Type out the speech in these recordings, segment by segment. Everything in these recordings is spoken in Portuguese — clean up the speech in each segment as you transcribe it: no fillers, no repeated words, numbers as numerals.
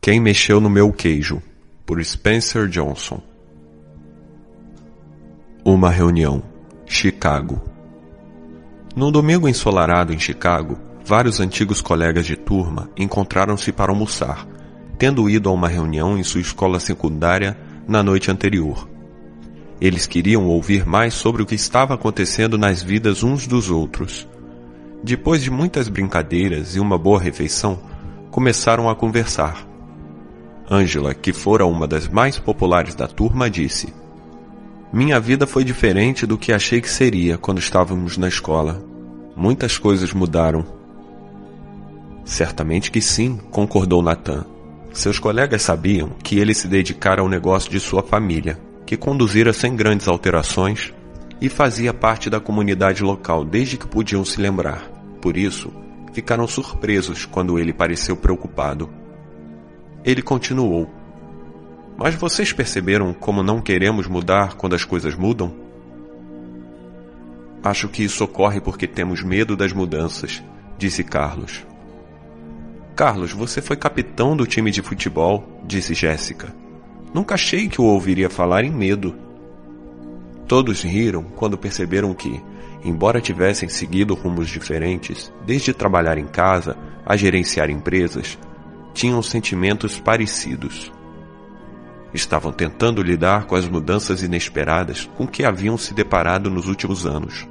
Quem mexeu no meu queijo, por Spencer Johnson. Uma reunião, Chicago. Num domingo ensolarado em Chicago, vários antigos colegas de turma encontraram-se para almoçar, tendo ido a uma reunião em sua escola secundária na noite anterior. Eles queriam ouvir mais sobre o que estava acontecendo nas vidas uns dos outros. Depois de muitas brincadeiras e uma boa refeição, começaram a conversar. Angela, que fora uma das mais populares da turma, disse: "Minha vida foi diferente do que achei que seria quando estávamos na escola. Muitas coisas mudaram." "Certamente que sim", concordou Nathan. Seus colegas sabiam que ele se dedicara ao negócio de sua família, que conduzira sem grandes alterações e fazia parte da comunidade local desde que podiam se lembrar. Por isso, ficaram surpresos quando ele pareceu preocupado. Ele continuou: "Mas vocês perceberam como não queremos mudar quando as coisas mudam?" "Acho que isso ocorre porque temos medo das mudanças", disse Carlos. "Carlos, você foi capitão do time de futebol", disse Jéssica. "Nunca achei que o ouviria falar em medo." Todos riram quando perceberam que, embora tivessem seguido rumos diferentes, desde trabalhar em casa a gerenciar empresas, tinham sentimentos parecidos. Estavam tentando lidar com as mudanças inesperadas com que haviam se deparado nos últimos anos,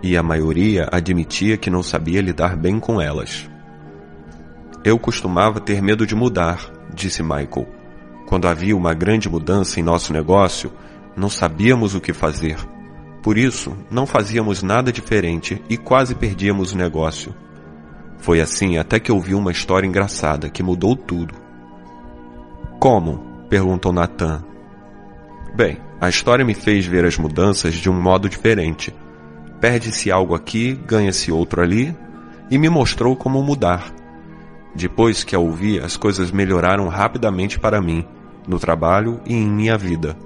e a maioria admitia que não sabia lidar bem com elas. "Eu costumava ter medo de mudar", disse Michael. "Quando havia uma grande mudança em nosso negócio, não sabíamos o que fazer. Por isso, não fazíamos nada diferente e quase perdíamos o negócio. Foi assim até que ouvi uma história engraçada que mudou tudo." "Como?", perguntou Nathan. "Bem, a história me fez ver as mudanças de um modo diferente. Perde-se algo aqui, ganha-se outro ali, e me mostrou como mudar. Depois que a ouvi, as coisas melhoraram rapidamente para mim, no trabalho e em minha vida."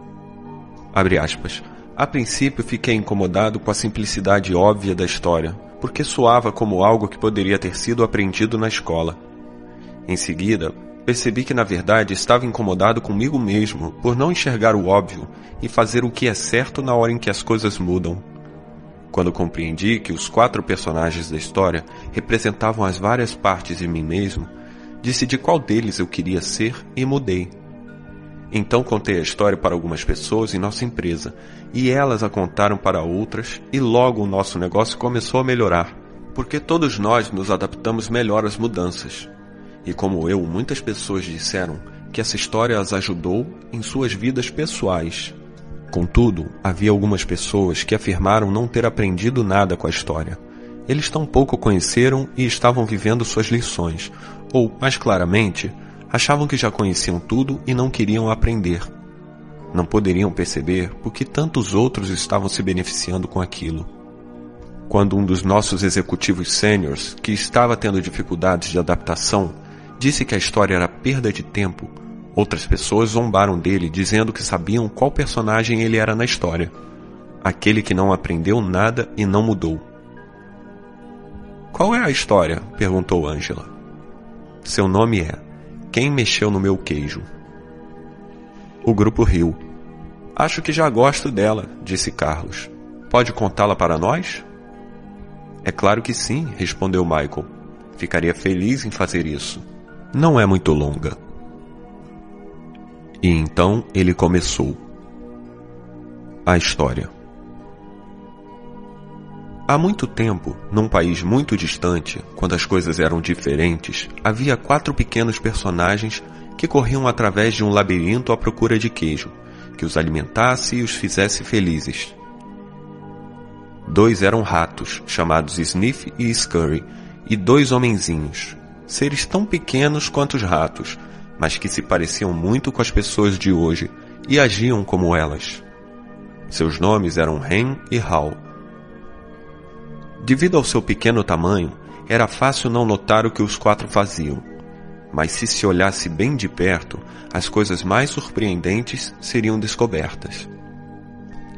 Abre aspas. "A princípio fiquei incomodado com a simplicidade óbvia da história, porque soava como algo que poderia ter sido aprendido na escola. Em seguida, percebi que na verdade estava incomodado comigo mesmo por não enxergar o óbvio e fazer o que é certo na hora em que as coisas mudam. Quando compreendi que os 4 personagens da história representavam as várias partes de mim mesmo, decidi qual deles eu queria ser e mudei. Então contei a história para algumas pessoas em nossa empresa, e elas a contaram para outras, e logo o nosso negócio começou a melhorar, porque todos nós nos adaptamos melhor às mudanças. E como eu, muitas pessoas disseram que essa história as ajudou em suas vidas pessoais. Contudo, havia algumas pessoas que afirmaram não ter aprendido nada com a história. Eles tampouco conheceram e estavam vivendo suas lições, ou, mais claramente, achavam que já conheciam tudo e não queriam aprender. Não poderiam perceber por que tantos outros estavam se beneficiando com aquilo. Quando um dos nossos executivos sêniores, que estava tendo dificuldades de adaptação, disse que a história era perda de tempo, outras pessoas zombaram dele dizendo que sabiam qual personagem ele era na história. Aquele que não aprendeu nada e não mudou. "Qual é a história?", perguntou Angela. "Seu nome é Quem Mexeu no Meu Queijo." O grupo riu. "Acho que já gosto dela", disse Carlos. "Pode contá-la para nós?" "É claro que sim", respondeu Michael. "Ficaria feliz em fazer isso. Não é muito longa." E então ele começou. A história. Há muito tempo, num país muito distante, quando as coisas eram diferentes, havia 4 pequenos personagens que corriam através de um labirinto à procura de queijo, que os alimentasse e os fizesse felizes. 2 eram ratos, chamados Sniff e Scurry, e 2 homenzinhos, seres tão pequenos quanto os ratos, mas que se pareciam muito com as pessoas de hoje e agiam como elas. Seus nomes eram Hen e Hal. Devido ao seu pequeno tamanho, era fácil não notar o que os 4 faziam, mas se olhasse bem de perto, as coisas mais surpreendentes seriam descobertas.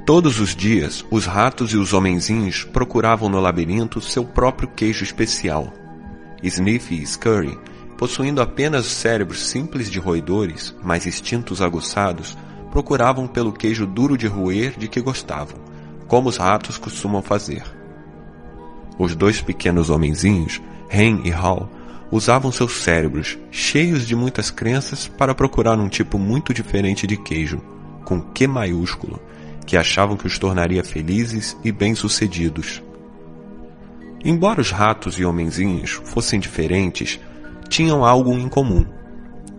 Todos os dias, os ratos e os homenzinhos procuravam no labirinto seu próprio queijo especial. Sniff e Scurry possuindo apenas cérebros simples de roedores, mas instintos aguçados, procuravam pelo queijo duro de roer de que gostavam, como os ratos costumam fazer. Os dois pequenos homenzinhos, Hen e Hal, usavam seus cérebros, cheios de muitas crenças, para procurar um tipo muito diferente de queijo, com Q maiúsculo, que achavam que os tornaria felizes e bem-sucedidos. Embora os ratos e homenzinhos fossem diferentes, tinham algo em comum.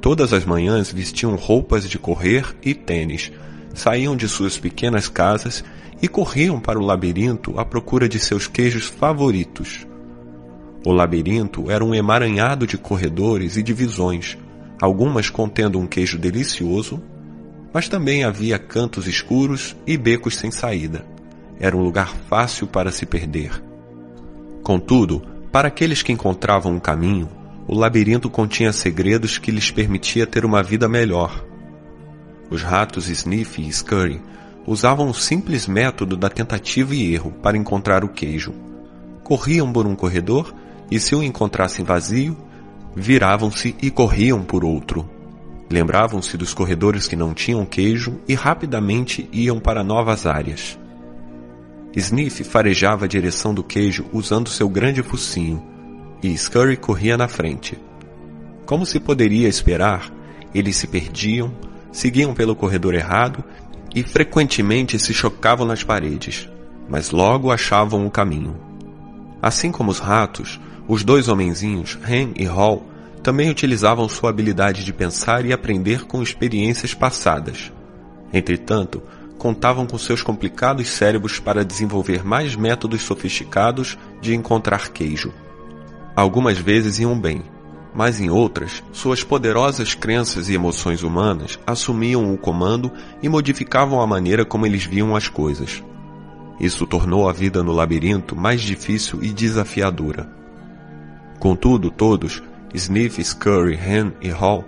Todas as manhãs vestiam roupas de correr e tênis, saíam de suas pequenas casas e corriam para o labirinto à procura de seus queijos favoritos. O labirinto era um emaranhado de corredores e divisões, algumas contendo um queijo delicioso, mas também havia cantos escuros e becos sem saída. Era um lugar fácil para se perder. Contudo, para aqueles que encontravam um caminho, o labirinto continha segredos que lhes permitia ter uma vida melhor. Os ratos Sniff e Scurry usavam o simples método da tentativa e erro para encontrar o queijo. Corriam por um corredor e, se o encontrassem vazio, viravam-se e corriam por outro. Lembravam-se dos corredores que não tinham queijo e rapidamente iam para novas áreas. Sniff farejava a direção do queijo usando seu grande focinho, e Scurry corria na frente. Como se poderia esperar, eles se perdiam, seguiam pelo corredor errado e frequentemente se chocavam nas paredes, mas logo achavam o caminho. Assim como os ratos, os dois homenzinhos, Hen e Hal, também utilizavam sua habilidade de pensar e aprender com experiências passadas. Entretanto, contavam com seus complicados cérebros para desenvolver mais métodos sofisticados de encontrar queijo. Algumas vezes iam bem, mas em outras, suas poderosas crenças e emoções humanas assumiam o comando e modificavam a maneira como eles viam as coisas. Isso tornou a vida no labirinto mais difícil e desafiadora. Contudo, todos, Sniff, Scurry, Hen e Hal,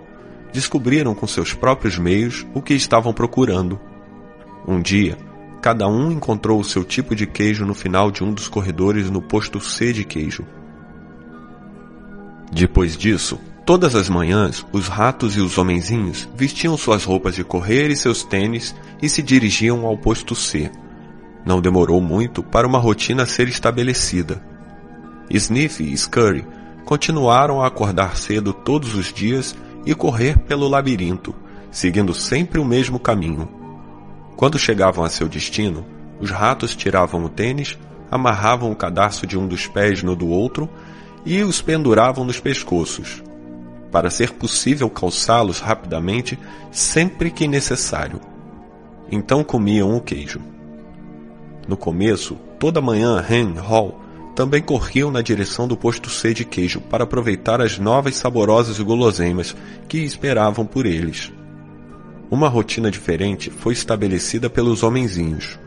descobriram com seus próprios meios o que estavam procurando. Um dia, cada um encontrou o seu tipo de queijo no final de um dos corredores no posto C de queijo. Depois disso, todas as manhãs, os ratos e os homenzinhos vestiam suas roupas de correr e seus tênis e se dirigiam ao posto C. Não demorou muito para uma rotina ser estabelecida. Sniff e Scurry continuaram a acordar cedo todos os dias e correr pelo labirinto, seguindo sempre o mesmo caminho. Quando chegavam a seu destino, os ratos tiravam o tênis, amarravam o cadarço de um dos pés no do outro e os penduravam nos pescoços, para ser possível calçá-los rapidamente sempre que necessário. Então comiam o queijo. No começo, toda manhã Hen e Hal também corriam na direção do posto C de queijo para aproveitar as novas saborosas guloseimas que esperavam por eles. Uma rotina diferente foi estabelecida pelos homenzinhos.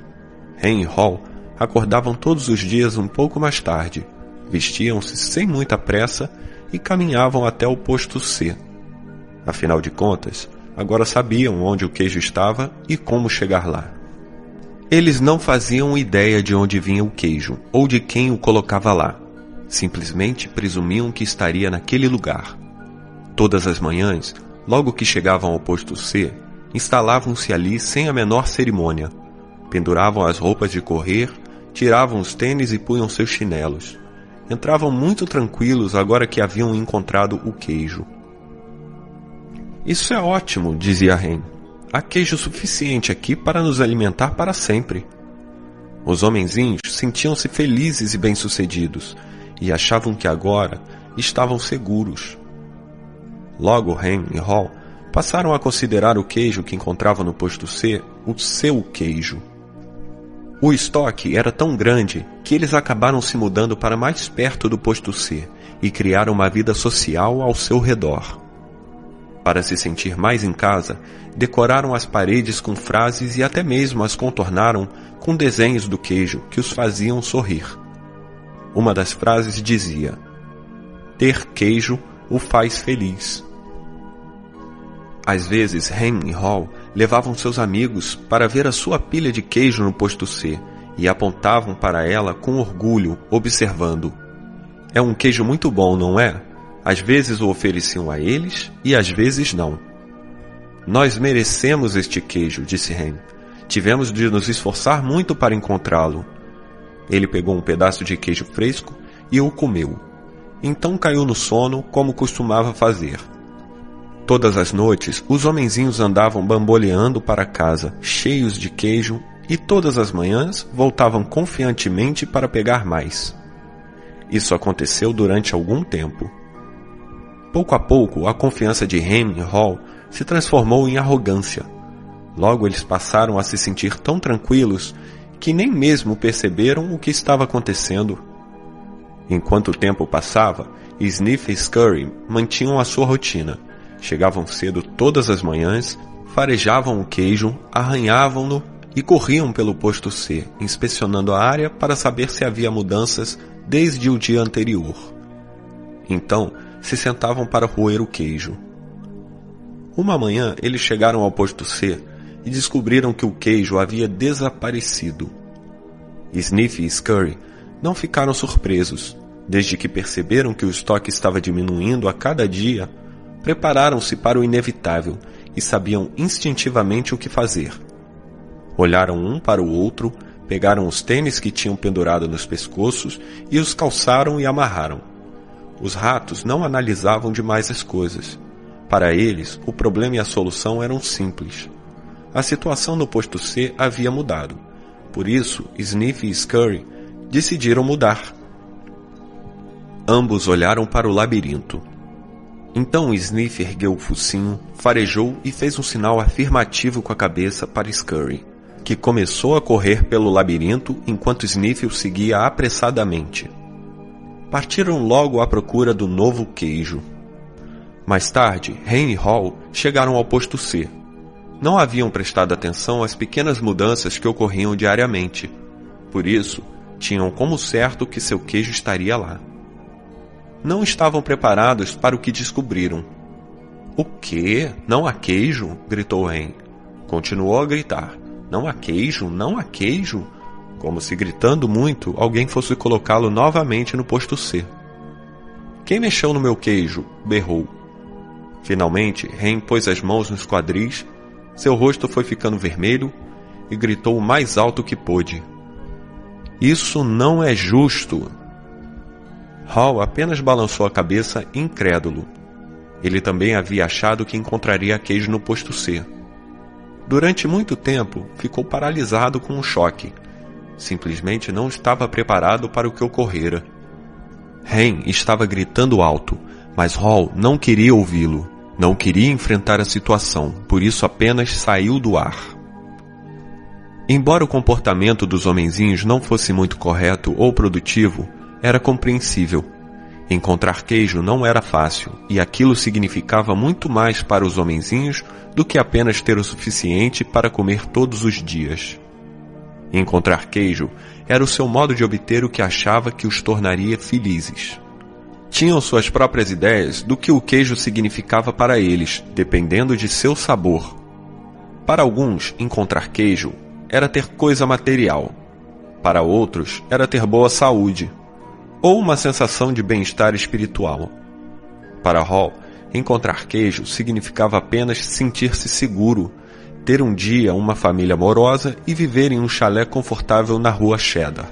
Hen e Hal acordavam todos os dias um pouco mais tarde, vestiam-se sem muita pressa e caminhavam até o posto C. Afinal de contas, agora sabiam onde o queijo estava e como chegar lá. Eles não faziam ideia de onde vinha o queijo ou de quem o colocava lá. Simplesmente presumiam que estaria naquele lugar. Todas as manhãs, logo que chegavam ao posto C, instalavam-se ali sem a menor cerimônia. Penduravam as roupas de correr, tiravam os tênis e punham seus chinelos. Entravam muito tranquilos agora que haviam encontrado o queijo. Isso é ótimo, dizia Hen. Há queijo suficiente aqui para nos alimentar para sempre. Os homenzinhos sentiam-se felizes e bem-sucedidos, e achavam que agora estavam seguros. Logo Hen e Hal passaram a considerar o queijo que encontravam no posto C o seu queijo. O estoque era tão grande que eles acabaram se mudando para mais perto do posto C e criaram uma vida social ao seu redor. Para se sentir mais em casa, decoraram as paredes com frases e até mesmo as contornaram com desenhos do queijo que os faziam sorrir. Uma das frases dizia: "Ter queijo o faz feliz." Às vezes, Hen e Hal levavam seus amigos para ver a sua pilha de queijo no posto C e apontavam para ela com orgulho, observando: "É um queijo muito bom, não é? Às vezes o ofereciam a eles e às vezes não. Nós merecemos este queijo, disse Ham. Tivemos de nos esforçar muito para encontrá-lo. Ele pegou um pedaço de queijo fresco e o comeu. Então caiu no sono, como costumava fazer. Todas as noites, os homenzinhos andavam bamboleando para casa, cheios de queijo, e todas as manhãs voltavam confiantemente para pegar mais. Isso aconteceu durante algum tempo. Pouco a pouco, a confiança de Ham e Hall se transformou em arrogância. Logo eles passaram a se sentir tão tranquilos que nem mesmo perceberam o que estava acontecendo. Enquanto o tempo passava, Sniff e Scurry mantinham a sua rotina. Chegavam cedo todas as manhãs, farejavam o queijo, arranhavam-no e corriam pelo posto C, inspecionando a área para saber se havia mudanças desde o dia anterior. Então, se sentavam para roer o queijo. Uma manhã, eles chegaram ao posto C e descobriram que o queijo havia desaparecido. Sniff e Scurry não ficaram surpresos. Desde que perceberam que o estoque estava diminuindo a cada dia, prepararam-se para o inevitável e sabiam instintivamente o que fazer. Olharam um para o outro, pegaram os tênis que tinham pendurado nos pescoços e os calçaram e amarraram. Os ratos não analisavam demais as coisas. Para eles, o problema e a solução eram simples. A situação no posto C havia mudado. Por isso, Sniff e Scurry decidiram mudar. Ambos olharam para o labirinto. Então Sniff ergueu o focinho, farejou e fez um sinal afirmativo com a cabeça para Scurry, que começou a correr pelo labirinto enquanto Sniff o seguia apressadamente. Partiram logo à procura do novo queijo. Mais tarde, Ham e Hall chegaram ao posto C. Não haviam prestado atenção às pequenas mudanças que ocorriam diariamente. Por isso, tinham como certo que seu queijo estaria lá. Não estavam preparados para o que descobriram. "O quê? Não há queijo?" gritou Ham. Continuou a gritar. "Não há queijo? Não há queijo?" Como se gritando muito, alguém fosse colocá-lo novamente no posto C. "Quem mexeu no meu queijo?" berrou. Finalmente, Ham pôs as mãos nos quadris, seu rosto foi ficando vermelho e gritou o mais alto que pôde. "Isso não é justo!" Hall apenas balançou a cabeça incrédulo. Ele também havia achado que encontraria queijo no posto C. Durante muito tempo, ficou paralisado com um choque. Simplesmente não estava preparado para o que ocorrera. Ham estava gritando alto, mas Hall não queria ouvi-lo. Não queria enfrentar a situação, por isso apenas saiu do ar. Embora o comportamento dos homenzinhos não fosse muito correto ou produtivo, era compreensível. Encontrar queijo não era fácil, e aquilo significava muito mais para os homenzinhos do que apenas ter o suficiente para comer todos os dias. Encontrar queijo era o seu modo de obter o que achava que os tornaria felizes. Tinham suas próprias ideias do que o queijo significava para eles, dependendo de seu sabor. Para alguns, encontrar queijo era ter coisa material. Para outros, era ter boa saúde, ou uma sensação de bem-estar espiritual. Para Hall, encontrar queijo significava apenas sentir-se seguro, ter um dia uma família amorosa e viver em um chalé confortável na rua Cheddar.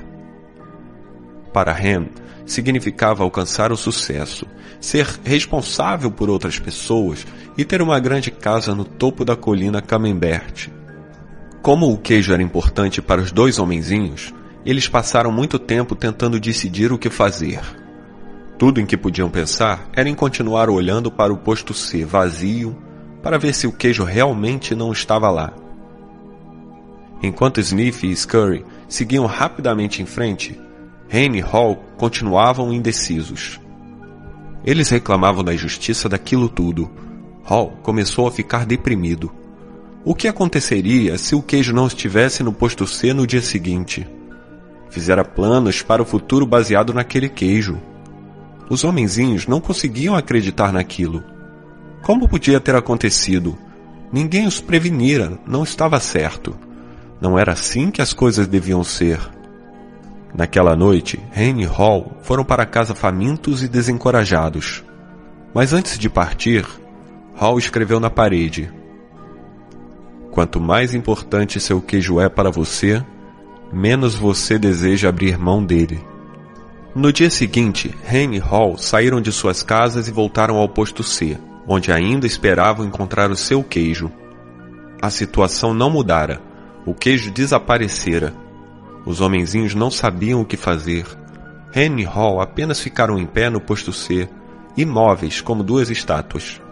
Para Ham, significava alcançar o sucesso, ser responsável por outras pessoas e ter uma grande casa no topo da colina Camembert. Como o queijo era importante para os dois homenzinhos, eles passaram muito tempo tentando decidir o que fazer. Tudo em que podiam pensar era em continuar olhando para o posto C vazio para ver se o queijo realmente não estava lá. Enquanto Sniff e Scurry seguiam rapidamente em frente, Ham e Hall continuavam indecisos. Eles reclamavam da injustiça daquilo tudo. Hall começou a ficar deprimido. O que aconteceria se o queijo não estivesse no posto C no dia seguinte? Fizera planos para o futuro baseado naquele queijo. Os homenzinhos não conseguiam acreditar naquilo. Como podia ter acontecido? Ninguém os prevenira, não estava certo. Não era assim que as coisas deviam ser. Naquela noite, Ham e Hall foram para casa famintos e desencorajados. Mas antes de partir, Hall escreveu na parede: quanto mais importante seu queijo é para você, menos você deseja abrir mão dele. No dia seguinte, Hen e Hall saíram de suas casas e voltaram ao posto C, onde ainda esperavam encontrar o seu queijo. A situação não mudara. O queijo desaparecera. Os homenzinhos não sabiam o que fazer. Hen e Hall apenas ficaram em pé no posto C, imóveis como duas estátuas.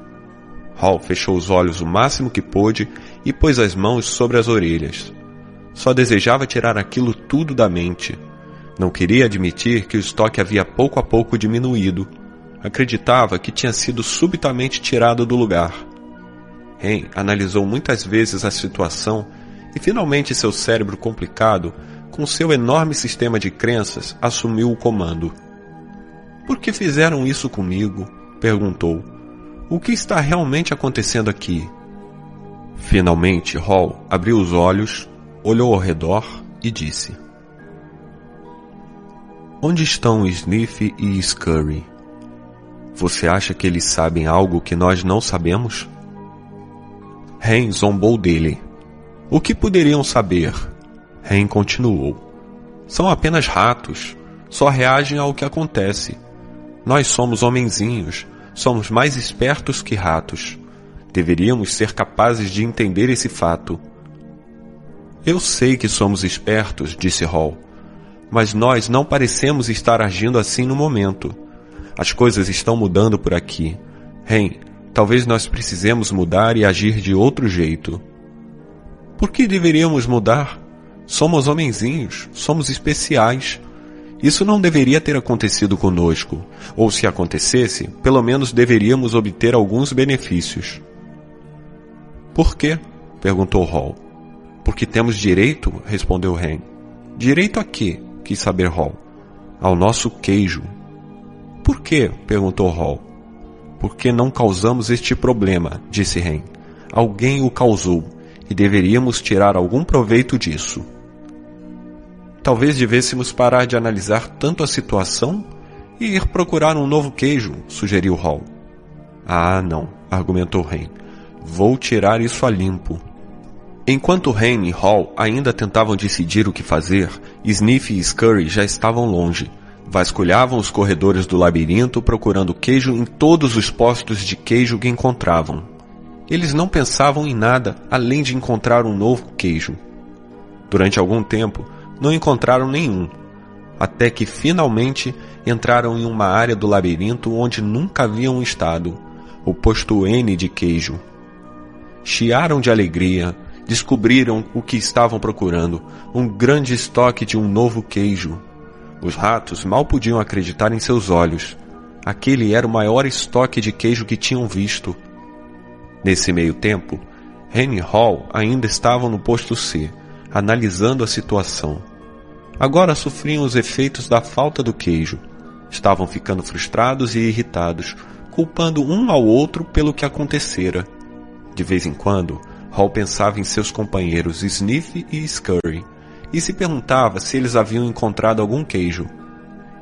Hall fechou os olhos o máximo que pôde e pôs as mãos sobre as orelhas. Só desejava tirar aquilo tudo da mente. Não queria admitir que o estoque havia pouco a pouco diminuído. Acreditava que tinha sido subitamente tirado do lugar. Hen analisou muitas vezes a situação e finalmente seu cérebro complicado, com seu enorme sistema de crenças, assumiu o comando. Por que fizeram isso comigo? Perguntou. O que está realmente acontecendo aqui? Finalmente, Hall abriu os olhos, olhou ao redor e disse: onde estão Sniff e Scurry? Você acha que eles sabem algo que nós não sabemos? Hen zombou dele. O que poderiam saber? Hen continuou. São apenas ratos. Só reagem ao que acontece. Nós somos homenzinhos. Somos mais espertos que ratos. Deveríamos ser capazes de entender esse fato. Eu sei que somos espertos, disse Hall. Mas nós não parecemos estar agindo assim no momento. As coisas estão mudando por aqui. Hen, talvez nós precisemos mudar e agir de outro jeito. Por que deveríamos mudar? Somos homenzinhos, somos especiais. Isso não deveria ter acontecido conosco. Ou se acontecesse, pelo menos deveríamos obter alguns benefícios. Por quê? Perguntou Hall. Porque temos direito, respondeu Hen. Direito a quê? Quis saber Hall. Ao nosso queijo. Por quê? Perguntou Hall. Porque não causamos este problema, disse Hen. Alguém o causou, e deveríamos tirar algum proveito disso. Talvez devêssemos parar de analisar tanto a situação e ir procurar um novo queijo, sugeriu Hall. Ah, não, argumentou Hen. Vou tirar isso a limpo. Enquanto Hen e Hall ainda tentavam decidir o que fazer, Sniff e Scurry já estavam longe. Vasculhavam os corredores do labirinto procurando queijo em todos os postos de queijo que encontravam. Eles não pensavam em nada além de encontrar um novo queijo. Durante algum tempo, não encontraram nenhum, até que finalmente entraram em uma área do labirinto onde nunca haviam estado, o posto N de queijo. Chiaram de alegria. Descobriram o que estavam procurando, um grande estoque de um novo queijo. Os ratos mal podiam acreditar em seus olhos. Aquele era o maior estoque de queijo que tinham visto. Nesse meio tempo, Hen e Hall ainda estavam no posto C, analisando a situação. Agora sofriam os efeitos da falta do queijo. Estavam ficando frustrados e irritados, culpando um ao outro pelo que acontecera. De vez em quando, Hall pensava em seus companheiros Sniff e Scurry e se perguntava se eles haviam encontrado algum queijo.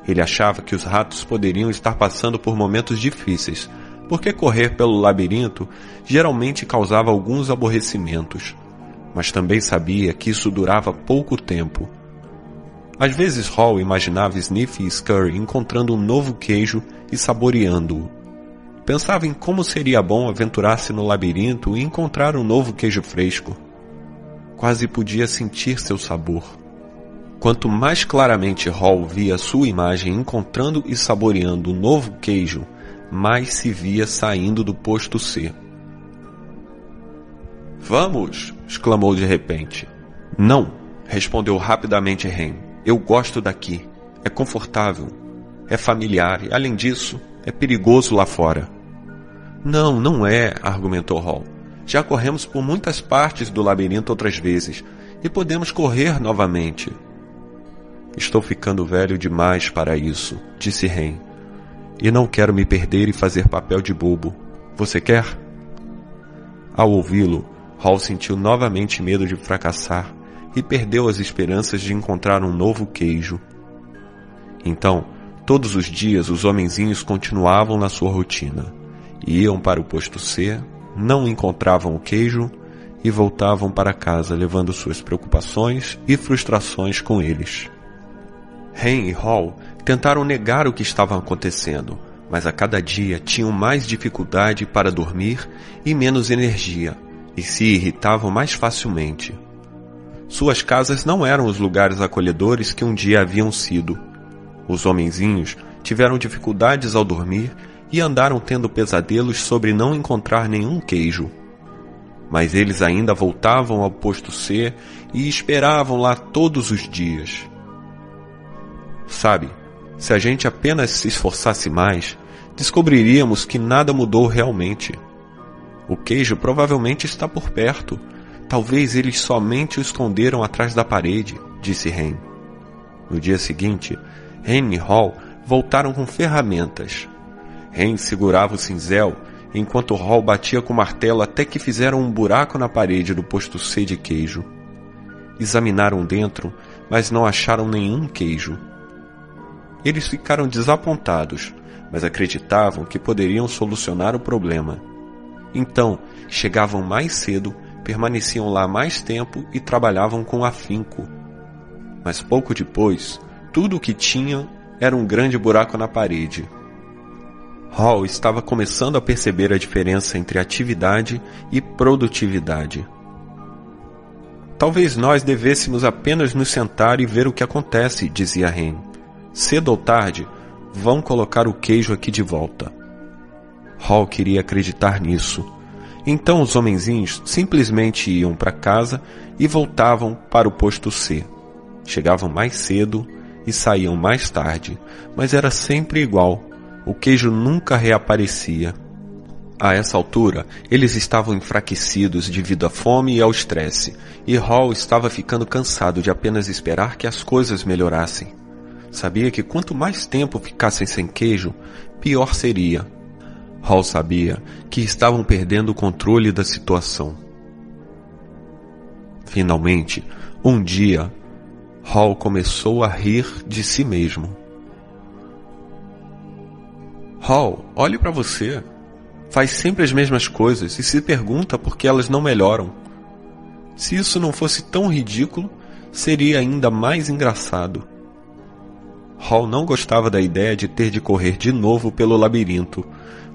Ele achava que os ratos poderiam estar passando por momentos difíceis, porque correr pelo labirinto geralmente causava alguns aborrecimentos, mas também sabia que isso durava pouco tempo. Às vezes Hall imaginava Sniff e Scurry encontrando um novo queijo e saboreando-o. Pensava em como seria bom aventurar-se no labirinto e encontrar um novo queijo fresco. Quase podia sentir seu sabor. Quanto mais claramente Hall via sua imagem encontrando e saboreando um novo queijo, mais se via saindo do posto C. "Vamos!" exclamou de repente. "Não!" respondeu rapidamente Hen. "Eu gosto daqui. É confortável. É familiar e, além disso, é perigoso lá fora." "Não, não é", argumentou Hall. "Já corremos por muitas partes do labirinto outras vezes e podemos correr novamente." "Estou ficando velho demais para isso", disse Hen. "E não quero me perder e fazer papel de bobo. Você quer?" Ao ouvi-lo, Hall sentiu novamente medo de fracassar e perdeu as esperanças de encontrar um novo queijo. Então, todos os dias os homenzinhos continuavam na sua rotina. Iam para o posto C, não encontravam o queijo e voltavam para casa levando suas preocupações e frustrações com eles. Hen e Hall tentaram negar o que estava acontecendo, mas a cada dia tinham mais dificuldade para dormir e menos energia, e se irritavam mais facilmente. Suas casas não eram os lugares acolhedores que um dia haviam sido. Os homenzinhos tiveram dificuldades ao dormir e andaram tendo pesadelos sobre não encontrar nenhum queijo. Mas eles ainda voltavam ao posto C e esperavam lá todos os dias. Sabe, se a gente apenas se esforçasse mais, descobriríamos que nada mudou realmente. O queijo provavelmente está por perto. Talvez eles somente o esconderam atrás da parede, disse Hen. No dia seguinte, Hen e Hall voltaram com ferramentas. Hen segurava o cinzel, enquanto Hall batia com o martelo até que fizeram um buraco na parede do posto C de queijo. Examinaram dentro, mas não acharam nenhum queijo. Eles ficaram desapontados, mas acreditavam que poderiam solucionar o problema. Então, chegavam mais cedo, permaneciam lá mais tempo e trabalhavam com afinco. Mas pouco depois, tudo o que tinham era um grande buraco na parede. Hall estava começando a perceber a diferença entre atividade e produtividade. Talvez nós devêssemos apenas nos sentar e ver o que acontece, dizia Hen. Cedo ou tarde, vão colocar o queijo aqui de volta. Hall queria acreditar nisso. Então os homenzinhos simplesmente iam para casa e voltavam para o posto C. Chegavam mais cedo e saíam mais tarde, mas era sempre igual. O queijo nunca reaparecia. A essa altura, eles estavam enfraquecidos devido à fome e ao estresse, e Hall estava ficando cansado de apenas esperar que as coisas melhorassem. Sabia que quanto mais tempo ficassem sem queijo, pior seria. Hall sabia que estavam perdendo o controle da situação. Finalmente, um dia, Hall começou a rir de si mesmo. Hall, olhe para você. Faz sempre as mesmas coisas e se pergunta por que elas não melhoram. Se isso não fosse tão ridículo, seria ainda mais engraçado. Hall não gostava da ideia de ter de correr de novo pelo labirinto,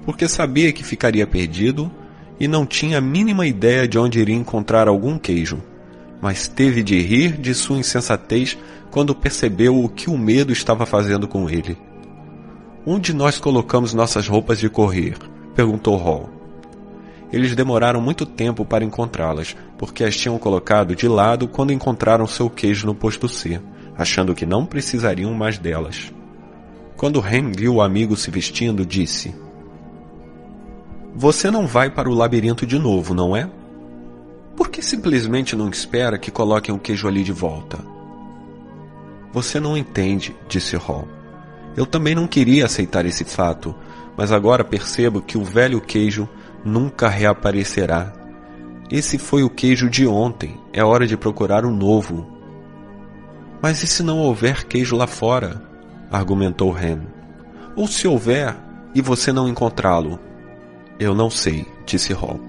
porque sabia que ficaria perdido e não tinha a mínima ideia de onde iria encontrar algum queijo, mas teve de rir de sua insensatez quando percebeu o que o medo estava fazendo com ele. Onde nós colocamos nossas roupas de correr? Perguntou Hall. Eles demoraram muito tempo para encontrá-las, porque as tinham colocado de lado quando encontraram seu queijo no posto C, achando que não precisariam mais delas. Quando Hen viu o amigo se vestindo, disse: Você não vai para o labirinto de novo, não é? Por que simplesmente não espera que coloquem o queijo ali de volta? Você não entende, disse Hall. Eu também não queria aceitar esse fato, mas agora percebo que o velho queijo nunca reaparecerá. Esse foi o queijo de ontem, é hora de procurar um novo. Mas e se não houver queijo lá fora? Argumentou Hen. Ou se houver e você não encontrá-lo? Eu não sei, disse Hall.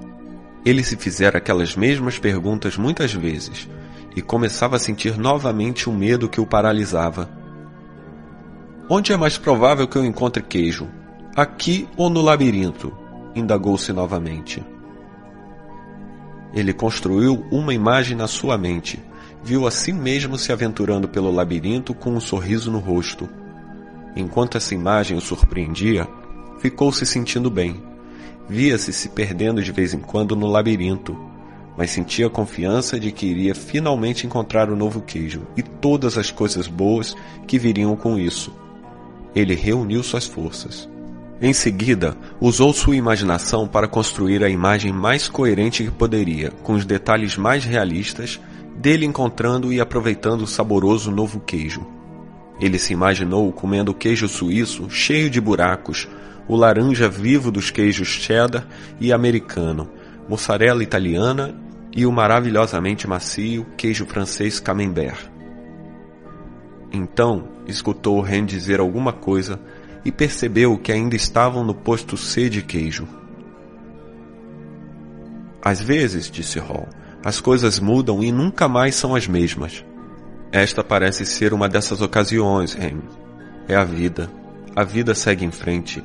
Ele se fizera aquelas mesmas perguntas muitas vezes e começava a sentir novamente o medo que o paralisava. Onde é mais provável que eu encontre queijo? Aqui ou no labirinto? Indagou-se novamente. Ele construiu uma imagem na sua mente. Viu a si mesmo se aventurando pelo labirinto com um sorriso no rosto. Enquanto essa imagem o surpreendia, ficou se sentindo bem. Via-se se perdendo de vez em quando no labirinto, mas sentia a confiança de que iria finalmente encontrar o novo queijo e todas as coisas boas que viriam com isso. Ele reuniu suas forças. Em seguida, usou sua imaginação para construir a imagem mais coerente que poderia, com os detalhes mais realistas, dele encontrando e aproveitando o saboroso novo queijo. Ele se imaginou comendo queijo suíço cheio de buracos, o laranja vivo dos queijos cheddar e americano, mussarela italiana e o maravilhosamente macio queijo francês camembert. Então, escutou o Hen dizer alguma coisa e percebeu que ainda estavam no posto C de queijo. Às vezes, disse Hall, as coisas mudam e nunca mais são as mesmas. Esta parece ser uma dessas ocasiões, Ham. É a vida. A vida segue em frente.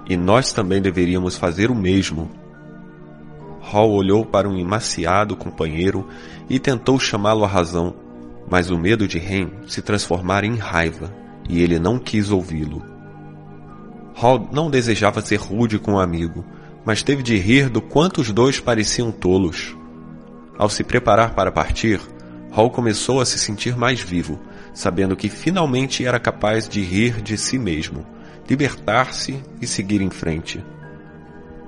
E nós também deveríamos fazer o mesmo. Hall olhou para um emaciado companheiro e tentou chamá-lo à razão, mas o medo de Ham se transformara em raiva, e ele não quis ouvi-lo. Hall não desejava ser rude com o amigo, mas teve de rir do quanto os dois pareciam tolos. Ao se preparar para partir, Hall começou a se sentir mais vivo, sabendo que finalmente era capaz de rir de si mesmo, libertar-se e seguir em frente.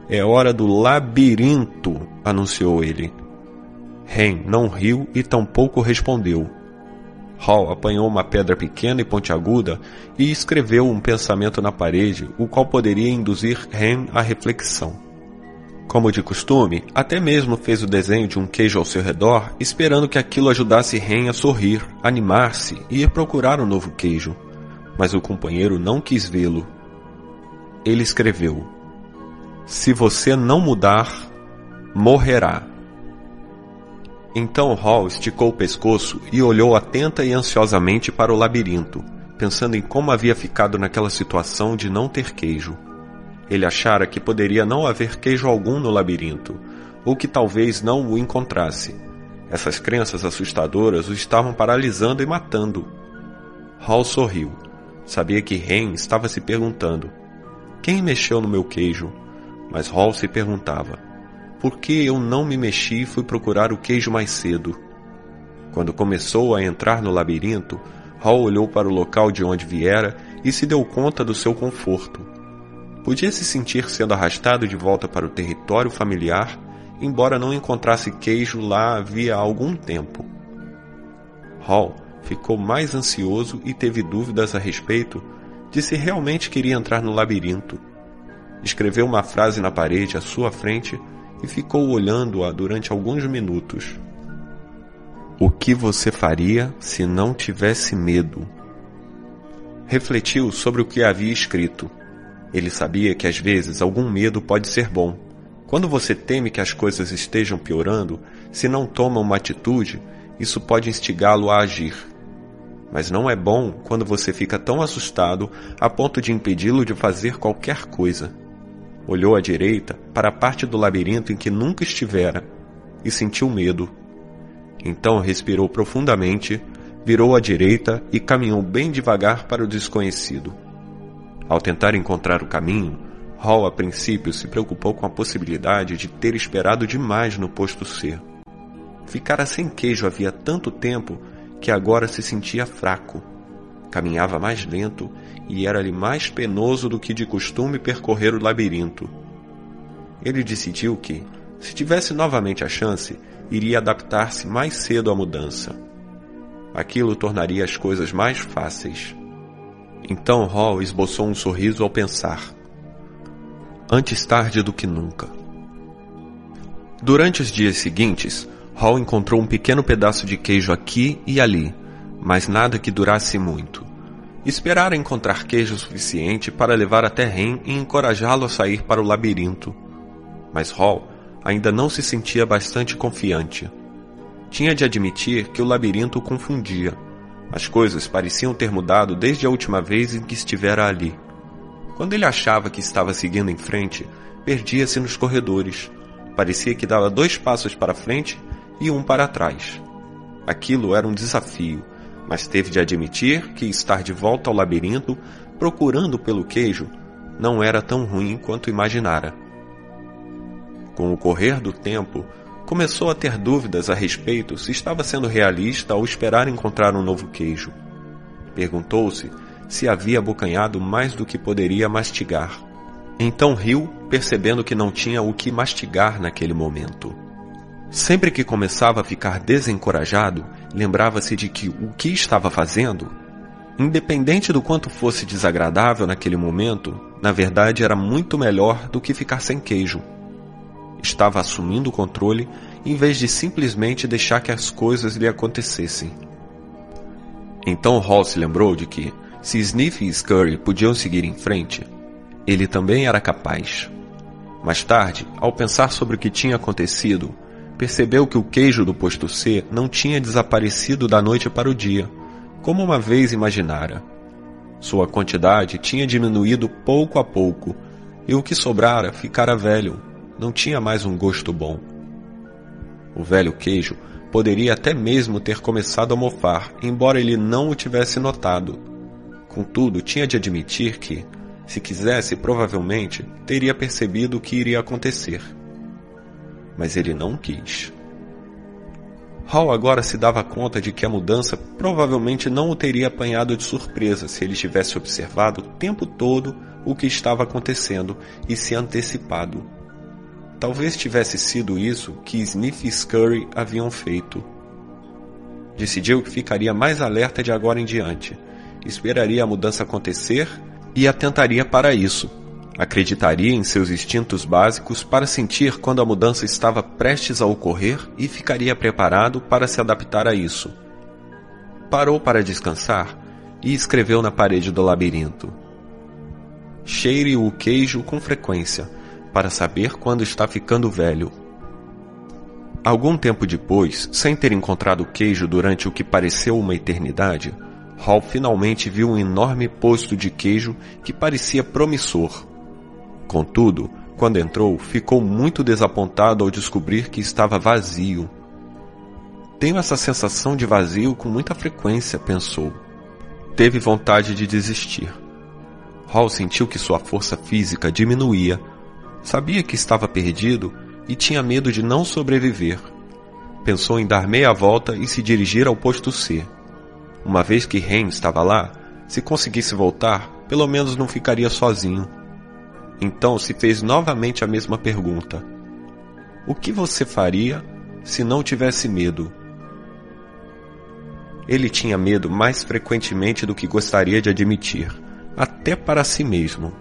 É hora do labirinto, anunciou ele. Ham não riu e tampouco respondeu. Hall apanhou uma pedra pequena e pontiaguda e escreveu um pensamento na parede, o qual poderia induzir Ham à reflexão. Como de costume, até mesmo fez o desenho de um queijo ao seu redor, esperando que aquilo ajudasse Ham a sorrir, animar-se e ir procurar um novo queijo. Mas o companheiro não quis vê-lo. Ele escreveu: "Se você não mudar, morrerá." Então Hall esticou o pescoço e olhou atenta e ansiosamente para o labirinto, pensando em como havia ficado naquela situação de não ter queijo. Ele achara que poderia não haver queijo algum no labirinto, ou que talvez não o encontrasse. Essas crenças assustadoras o estavam paralisando e matando. Hall sorriu. Sabia que Ham estava se perguntando: quem mexeu no meu queijo? Mas Hall se perguntava: por que eu não me mexi e fui procurar o queijo mais cedo? Quando começou a entrar no labirinto, Hall olhou para o local de onde viera e se deu conta do seu conforto. Podia se sentir sendo arrastado de volta para o território familiar, embora não encontrasse queijo lá havia algum tempo. Hall ficou mais ansioso e teve dúvidas a respeito de se realmente queria entrar no labirinto. Escreveu uma frase na parede à sua frente e ficou olhando-a durante alguns minutos. O que você faria se não tivesse medo? Refletiu sobre o que havia escrito. Ele sabia que às vezes algum medo pode ser bom. Quando você teme que as coisas estejam piorando, se não toma uma atitude, isso pode instigá-lo a agir. Mas não é bom quando você fica tão assustado a ponto de impedi-lo de fazer qualquer coisa. Olhou à direita para a parte do labirinto em que nunca estivera e sentiu medo. Então respirou profundamente, virou à direita e caminhou bem devagar para o desconhecido. Ao tentar encontrar o caminho, Hall a princípio se preocupou com a possibilidade de ter esperado demais no posto C. Ficara sem queijo havia tanto tempo que agora se sentia fraco. Caminhava mais lento e era-lhe mais penoso do que de costume percorrer o labirinto. Ele decidiu que, se tivesse novamente a chance, iria adaptar-se mais cedo à mudança. Aquilo tornaria as coisas mais fáceis. Então Hall esboçou um sorriso ao pensar: antes tarde do que nunca. Durante os dias seguintes, Hall encontrou um pequeno pedaço de queijo aqui e ali, mas nada que durasse muito. Esperara encontrar queijo suficiente para levar até Ham e encorajá-lo a sair para o labirinto. Mas Hall ainda não se sentia bastante confiante. Tinha de admitir que o labirinto o confundia. As coisas pareciam ter mudado desde a última vez em que estivera ali. Quando ele achava que estava seguindo em frente, perdia-se nos corredores. Parecia que dava 2 passos para frente e 1 para trás. Aquilo era um desafio, mas teve de admitir que estar de volta ao labirinto, procurando pelo queijo, não era tão ruim quanto imaginara. Com o correr do tempo, começou a ter dúvidas a respeito se estava sendo realista ao esperar encontrar um novo queijo. Perguntou-se se havia abocanhado mais do que poderia mastigar. Então riu, percebendo que não tinha o que mastigar naquele momento. Sempre que começava a ficar desencorajado, lembrava-se de que o que estava fazendo, independente do quanto fosse desagradável naquele momento, na verdade era muito melhor do que ficar sem queijo. Estava assumindo o controle em vez de simplesmente deixar que as coisas lhe acontecessem. Então Hall se lembrou de que, se Sniff e Scurry podiam seguir em frente, ele também era capaz. Mais tarde, ao pensar sobre o que tinha acontecido, percebeu que o queijo do posto C não tinha desaparecido da noite para o dia, como uma vez imaginara. Sua quantidade tinha diminuído pouco a pouco, e o que sobrara ficara velho, não tinha mais um gosto bom. O velho queijo poderia até mesmo ter começado a mofar, embora ele não o tivesse notado. Contudo, tinha de admitir que, se quisesse, provavelmente, teria percebido o que iria acontecer. Mas ele não quis. Hall agora se dava conta de que a mudança provavelmente não o teria apanhado de surpresa se ele tivesse observado o tempo todo o que estava acontecendo e se antecipado. Talvez tivesse sido isso que Smith e Scurry haviam feito. Decidiu que ficaria mais alerta de agora em diante, esperaria a mudança acontecer e atentaria para isso. Acreditaria em seus instintos básicos para sentir quando a mudança estava prestes a ocorrer e ficaria preparado para se adaptar a isso. Parou para descansar e escreveu na parede do labirinto: cheire o queijo com frequência, para saber quando está ficando velho. Algum tempo depois, sem ter encontrado o queijo durante o que pareceu uma eternidade, Hall finalmente viu um enorme posto de queijo que parecia promissor. Contudo, quando entrou, ficou muito desapontado ao descobrir que estava vazio. Tenho essa sensação de vazio com muita frequência, pensou. Teve vontade de desistir. Hall sentiu que sua força física diminuía. Sabia que estava perdido e tinha medo de não sobreviver. Pensou em dar meia volta e se dirigir ao posto C. Uma vez que Hen estava lá, se conseguisse voltar, pelo menos não ficaria sozinho. Então se fez novamente a mesma pergunta: o que você faria se não tivesse medo? Ele tinha medo mais frequentemente do que gostaria de admitir, até para si mesmo.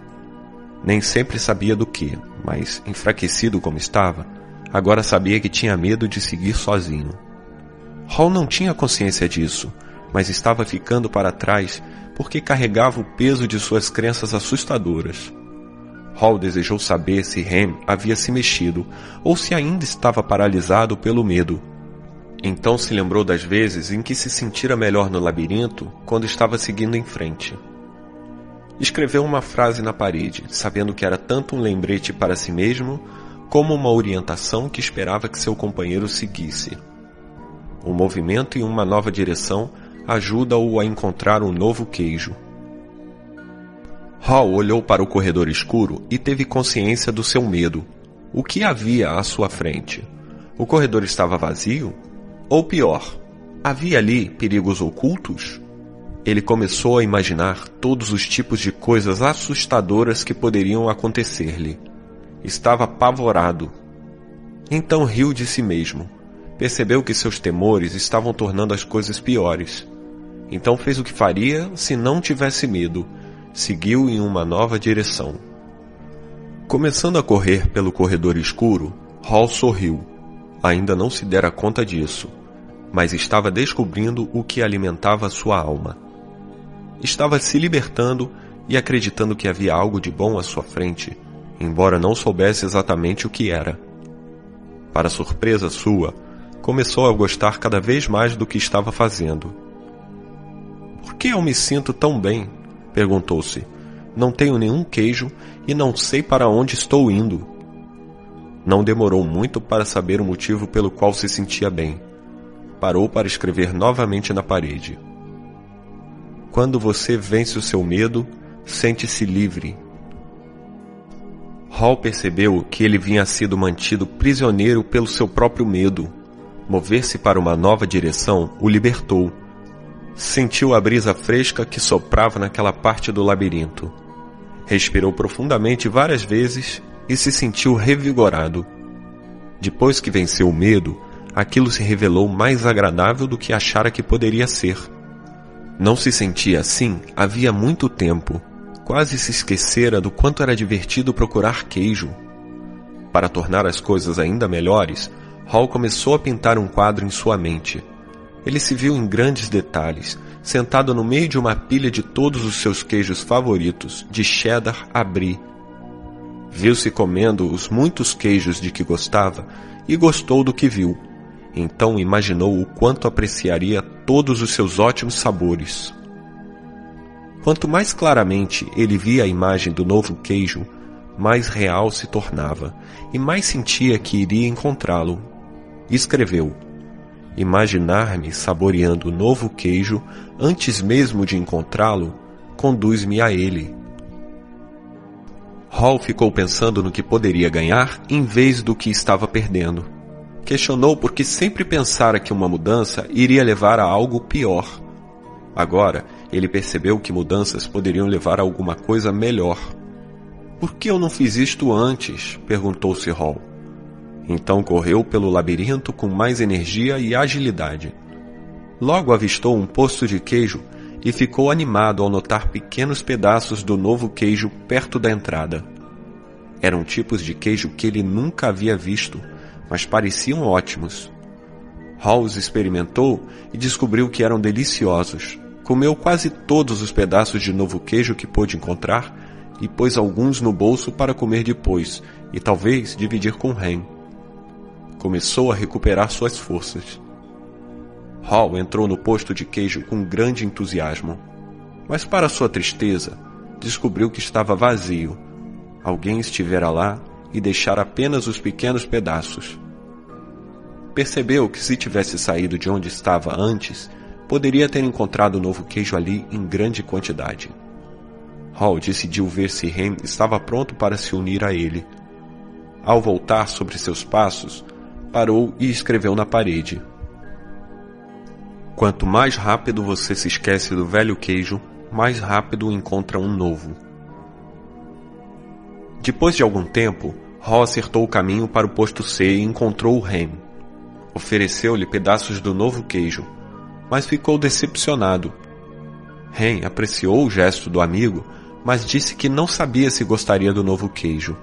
Nem sempre sabia do que, mas, enfraquecido como estava, agora sabia que tinha medo de seguir sozinho. Hall não tinha consciência disso, mas estava ficando para trás porque carregava o peso de suas crenças assustadoras. Hall desejou saber se Hem havia se mexido ou se ainda estava paralisado pelo medo. Então se lembrou das vezes em que se sentira melhor no labirinto quando estava seguindo em frente. Escreveu uma frase na parede, sabendo que era tanto um lembrete para si mesmo, como uma orientação que esperava que seu companheiro seguisse. Um movimento em uma nova direção ajuda-o a encontrar um novo queijo. Hall olhou para o corredor escuro e teve consciência do seu medo. O que havia à sua frente? O corredor estava vazio? Ou pior, havia ali perigos ocultos? Ele começou a imaginar todos os tipos de coisas assustadoras que poderiam acontecer-lhe. Estava apavorado. Então riu de si mesmo. Percebeu que seus temores estavam tornando as coisas piores. Então fez o que faria se não tivesse medo. Seguiu em uma nova direção. Começando a correr pelo corredor escuro, Hall sorriu. Ainda não se dera conta disso, mas estava descobrindo o que alimentava sua alma. Estava se libertando e acreditando que havia algo de bom à sua frente, embora não soubesse exatamente o que era. Para surpresa sua, começou a gostar cada vez mais do que estava fazendo. Por que eu me sinto tão bem? Perguntou-se. Não tenho nenhum queijo e não sei para onde estou indo. Não demorou muito para saber o motivo pelo qual se sentia bem. Parou para escrever novamente na parede. Quando você vence o seu medo, sente-se livre. Hall percebeu que ele vinha sido mantido prisioneiro pelo seu próprio medo. Mover-se para uma nova direção o libertou. Sentiu a brisa fresca que soprava naquela parte do labirinto. Respirou profundamente várias vezes e se sentiu revigorado. Depois que venceu o medo, aquilo se revelou mais agradável do que achara que poderia ser. Não se sentia assim havia muito tempo. Quase se esquecera do quanto era divertido procurar queijo. Para tornar as coisas ainda melhores, Hall começou a pintar um quadro em sua mente. Ele se viu em grandes detalhes, sentado no meio de uma pilha de todos os seus queijos favoritos, de cheddar a brie. Viu-se comendo os muitos queijos de que gostava e gostou do que viu. Então imaginou o quanto apreciaria todos os seus ótimos sabores. Quanto mais claramente ele via a imagem do novo queijo, mais real se tornava e mais sentia que iria encontrá-lo. Escreveu: imaginar-me saboreando o novo queijo antes mesmo de encontrá-lo conduz-me a ele. Hall ficou pensando no que poderia ganhar em vez do que estava perdendo. Questionou por que sempre pensara que uma mudança iria levar a algo pior. Agora, ele percebeu que mudanças poderiam levar a alguma coisa melhor. Por que eu não fiz isto antes? Perguntou-se Hall. Então correu pelo labirinto com mais energia e agilidade. Logo avistou um posto de queijo e ficou animado ao notar pequenos pedaços do novo queijo perto da entrada. Eram tipos de queijo que ele nunca havia visto, mas pareciam ótimos. Hall os experimentou e descobriu que eram deliciosos. Comeu quase todos os pedaços de novo queijo que pôde encontrar e pôs alguns no bolso para comer depois e talvez dividir com Hen. Começou a recuperar suas forças. Hall entrou no posto de queijo com grande entusiasmo, mas para sua tristeza, descobriu que estava vazio. Alguém estivera lá e deixara apenas os pequenos pedaços. Percebeu que se tivesse saído de onde estava antes, poderia ter encontrado o novo queijo ali em grande quantidade. Hall decidiu ver se Hen estava pronto para se unir a ele. Ao voltar sobre seus passos, parou e escreveu na parede: quanto mais rápido você se esquece do velho queijo, mais rápido encontra um novo. Depois de algum tempo, Hall acertou o caminho para o posto C e encontrou o Hen. Ofereceu-lhe pedaços do novo queijo, mas ficou decepcionado. Hen apreciou o gesto do amigo, mas disse que não sabia se gostaria do novo queijo.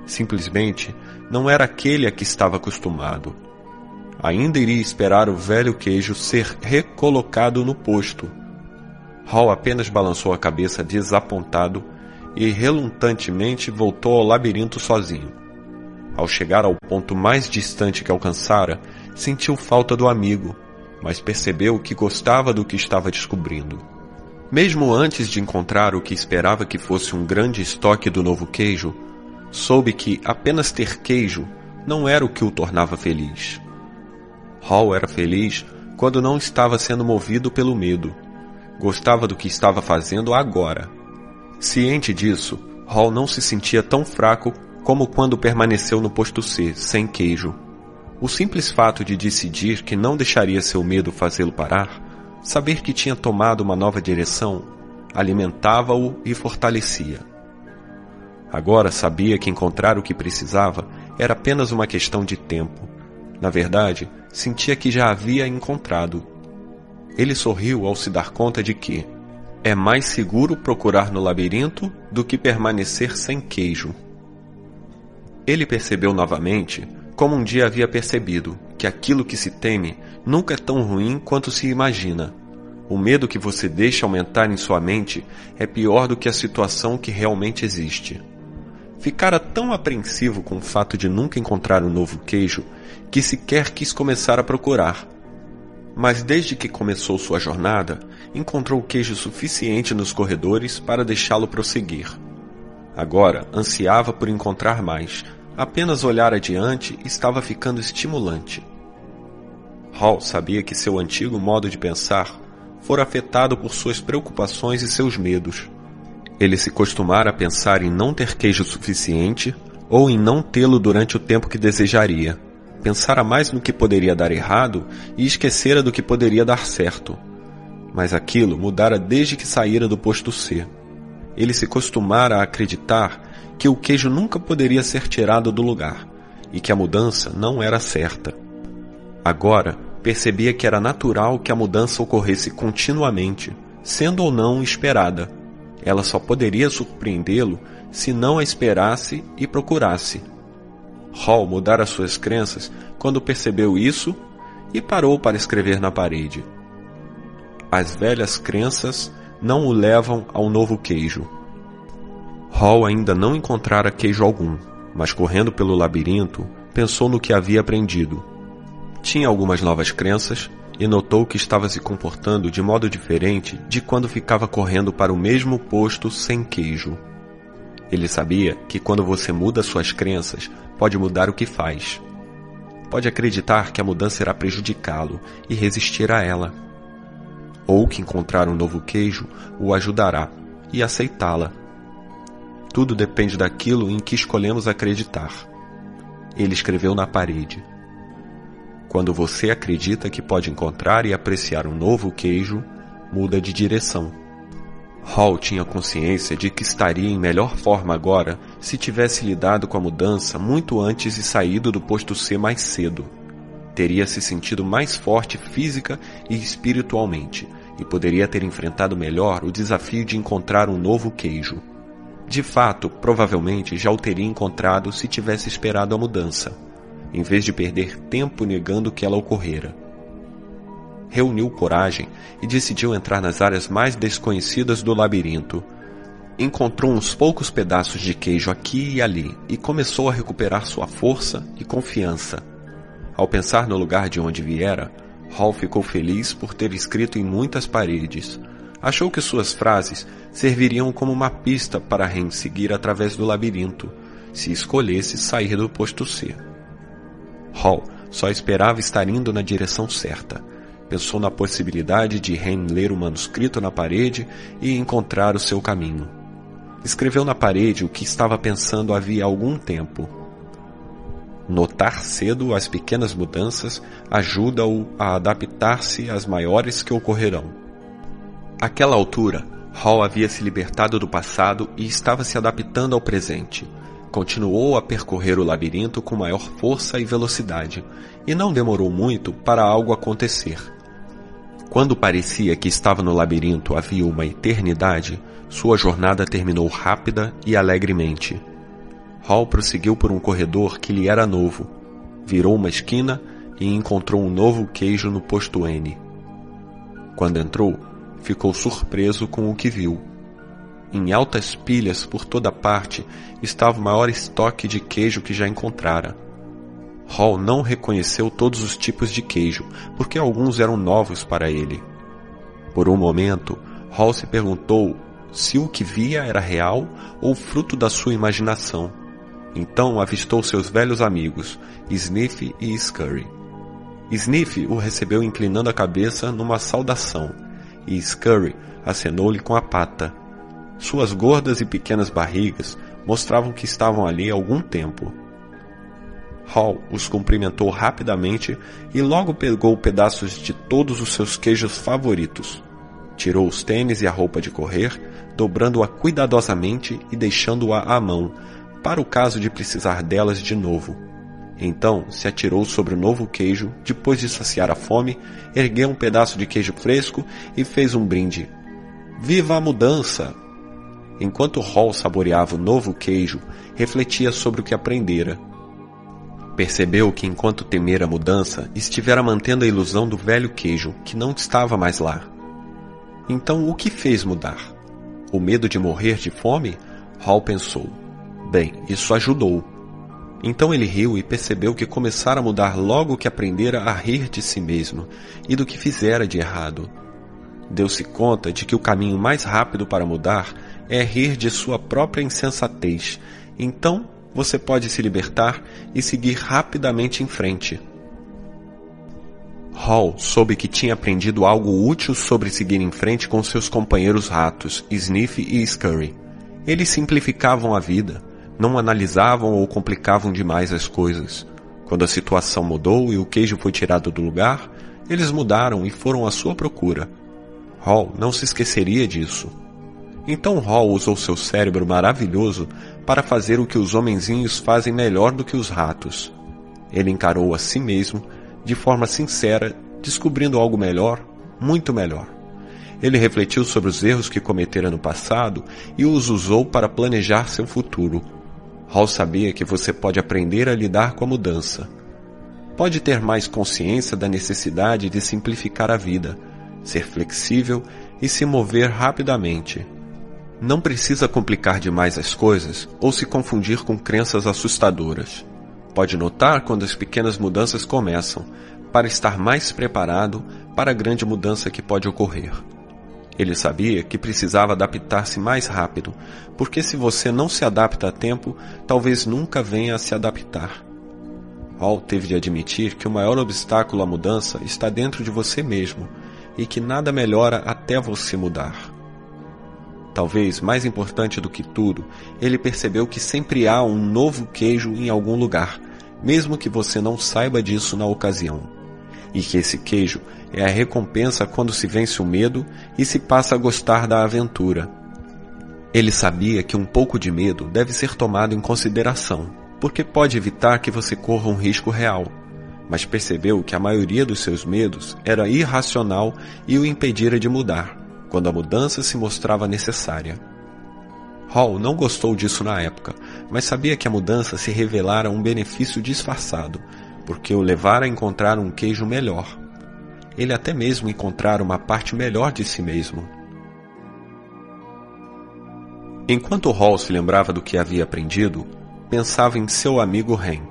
Simplesmente não era aquele a que estava acostumado. Ainda iria esperar o velho queijo ser recolocado no posto. Hall apenas balançou a cabeça desapontado e relutantemente voltou ao labirinto sozinho. Ao chegar ao ponto mais distante que alcançara, sentiu falta do amigo, mas percebeu que gostava do que estava descobrindo. Mesmo antes de encontrar o que esperava que fosse um grande estoque do novo queijo, soube que apenas ter queijo não era o que o tornava feliz. Hall era feliz quando não estava sendo movido pelo medo. Gostava do que estava fazendo agora. Ciente disso, Hall não se sentia tão fraco como quando permaneceu no posto C, sem queijo. O simples fato de decidir que não deixaria seu medo fazê-lo parar, saber que tinha tomado uma nova direção, alimentava-o e fortalecia. Agora sabia que encontrar o que precisava era apenas uma questão de tempo. Na verdade, sentia que já havia encontrado. Ele sorriu ao se dar conta de que é mais seguro procurar no labirinto do que permanecer sem queijo. Ele percebeu novamente, como um dia havia percebido, que aquilo que se teme nunca é tão ruim quanto se imagina. O medo que você deixa aumentar em sua mente é pior do que a situação que realmente existe. Ficara tão apreensivo com o fato de nunca encontrar um novo queijo que sequer quis começar a procurar. Mas desde que começou sua jornada, encontrou queijo suficiente nos corredores para deixá-lo prosseguir. Agora ansiava por encontrar mais. Apenas olhar adiante estava ficando estimulante. Hall sabia que seu antigo modo de pensar fora afetado por suas preocupações e seus medos. Ele se costumara a pensar em não ter queijo suficiente ou em não tê-lo durante o tempo que desejaria. Pensara mais no que poderia dar errado e esquecera do que poderia dar certo. Mas aquilo mudara desde que saíra do posto C. Ele se costumara a acreditar que o queijo nunca poderia ser tirado do lugar e que a mudança não era certa. Agora, percebia que era natural que a mudança ocorresse continuamente, sendo ou não esperada. Ela só poderia surpreendê-lo se não a esperasse e procurasse. Hall mudara suas crenças quando percebeu isso e parou para escrever na parede: as velhas crenças não o levam ao novo queijo. Hall ainda não encontrara queijo algum, mas correndo pelo labirinto, pensou no que havia aprendido. Tinha algumas novas crenças e notou que estava se comportando de modo diferente de quando ficava correndo para o mesmo posto sem queijo. Ele sabia que quando você muda suas crenças, pode mudar o que faz. Pode acreditar que a mudança irá prejudicá-lo e resistir a ela. Ou que encontrar um novo queijo o ajudará e aceitá-la. Tudo depende daquilo em que escolhemos acreditar. Ele escreveu na parede. Quando você acredita que pode encontrar e apreciar um novo queijo, muda de direção. Hall tinha consciência de que estaria em melhor forma agora se tivesse lidado com a mudança muito antes e saído do posto C mais cedo. Teria se sentido mais forte física e espiritualmente e poderia ter enfrentado melhor o desafio de encontrar um novo queijo. De fato, provavelmente já o teria encontrado se tivesse esperado a mudança, em vez de perder tempo negando que ela ocorrera. Reuniu coragem e decidiu entrar nas áreas mais desconhecidas do labirinto. Encontrou uns poucos pedaços de queijo aqui e ali e começou a recuperar sua força e confiança. Ao pensar no lugar de onde viera, Hall ficou feliz por ter escrito em muitas paredes. Achou que suas frases serviriam como uma pista para Ren seguir através do labirinto, se escolhesse sair do posto C. Hall só esperava estar indo na direção certa. Pensou na possibilidade de Ren ler o manuscrito na parede e encontrar o seu caminho. Escreveu na parede o que estava pensando havia algum tempo. Notar cedo as pequenas mudanças ajuda-o a adaptar-se às maiores que ocorrerão. Àquela altura, Hall havia se libertado do passado e estava se adaptando ao presente. Continuou a percorrer o labirinto com maior força e velocidade, e não demorou muito para algo acontecer. Quando parecia que estava no labirinto havia uma eternidade, sua jornada terminou rápida e alegremente. Hall prosseguiu por um corredor que lhe era novo, virou uma esquina e encontrou um novo queijo no posto N. Quando entrou, ficou surpreso com o que viu. Em altas pilhas por toda parte estava o maior estoque de queijo que já encontrara. Hall não reconheceu todos os tipos de queijo, porque alguns eram novos para ele. Por um momento, Hall se perguntou se o que via era real ou fruto da sua imaginação. Então avistou seus velhos amigos, Sniff e Scurry. Sniff o recebeu inclinando a cabeça numa saudação, e Scurry acenou-lhe com a pata. Suas gordas e pequenas barrigas mostravam que estavam ali há algum tempo. Hall os cumprimentou rapidamente e logo pegou pedaços de todos os seus queijos favoritos. Tirou os tênis e a roupa de correr, dobrando-a cuidadosamente e deixando-a à mão, para o caso de precisar delas de novo. Então se atirou sobre o novo queijo, depois de saciar a fome, ergueu um pedaço de queijo fresco e fez um brinde. Viva a mudança! Enquanto Hall saboreava o novo queijo, refletia sobre o que aprendera. Percebeu que enquanto temera a mudança, estivera mantendo a ilusão do velho queijo, que não estava mais lá. Então o que fez mudar? O medo de morrer de fome? Hall pensou. Bem, isso ajudou. Então ele riu e percebeu que começara a mudar logo que aprendera a rir de si mesmo e do que fizera de errado. Deu-se conta de que o caminho mais rápido para mudar é rir de sua própria insensatez. Então você pode se libertar e seguir rapidamente em frente. Hall soube que tinha aprendido algo útil sobre seguir em frente com seus companheiros ratos, Sniff e Scurry. Eles simplificavam a vida, não analisavam ou complicavam demais as coisas. Quando a situação mudou e o queijo foi tirado do lugar, eles mudaram e foram à sua procura. Hall não se esqueceria disso. Então Hall usou seu cérebro maravilhoso para fazer o que os homenzinhos fazem melhor do que os ratos. Ele encarou a si mesmo de forma sincera, descobrindo algo melhor, muito melhor. Ele refletiu sobre os erros que cometera no passado e os usou para planejar seu futuro. Hall sabia que você pode aprender a lidar com a mudança. Pode ter mais consciência da necessidade de simplificar a vida, ser flexível e se mover rapidamente. Não precisa complicar demais as coisas ou se confundir com crenças assustadoras. Pode notar quando as pequenas mudanças começam, para estar mais preparado para a grande mudança que pode ocorrer. Ele sabia que precisava adaptar-se mais rápido, porque se você não se adapta a tempo, talvez nunca venha a se adaptar. Hall teve de admitir que o maior obstáculo à mudança está dentro de você mesmo e que nada melhora até você mudar. Talvez mais importante do que tudo, ele percebeu que sempre há um novo queijo em algum lugar, mesmo que você não saiba disso na ocasião. E que esse queijo é a recompensa quando se vence o medo e se passa a gostar da aventura. Ele sabia que um pouco de medo deve ser tomado em consideração, porque pode evitar que você corra um risco real, mas percebeu que a maioria dos seus medos era irracional e o impedira de mudar, quando a mudança se mostrava necessária. Hall não gostou disso na época, mas sabia que a mudança se revelara um benefício disfarçado, porque o levara a encontrar um queijo melhor. Ele até mesmo encontrara uma parte melhor de si mesmo. Enquanto Hall se lembrava do que havia aprendido, pensava em seu amigo Ren.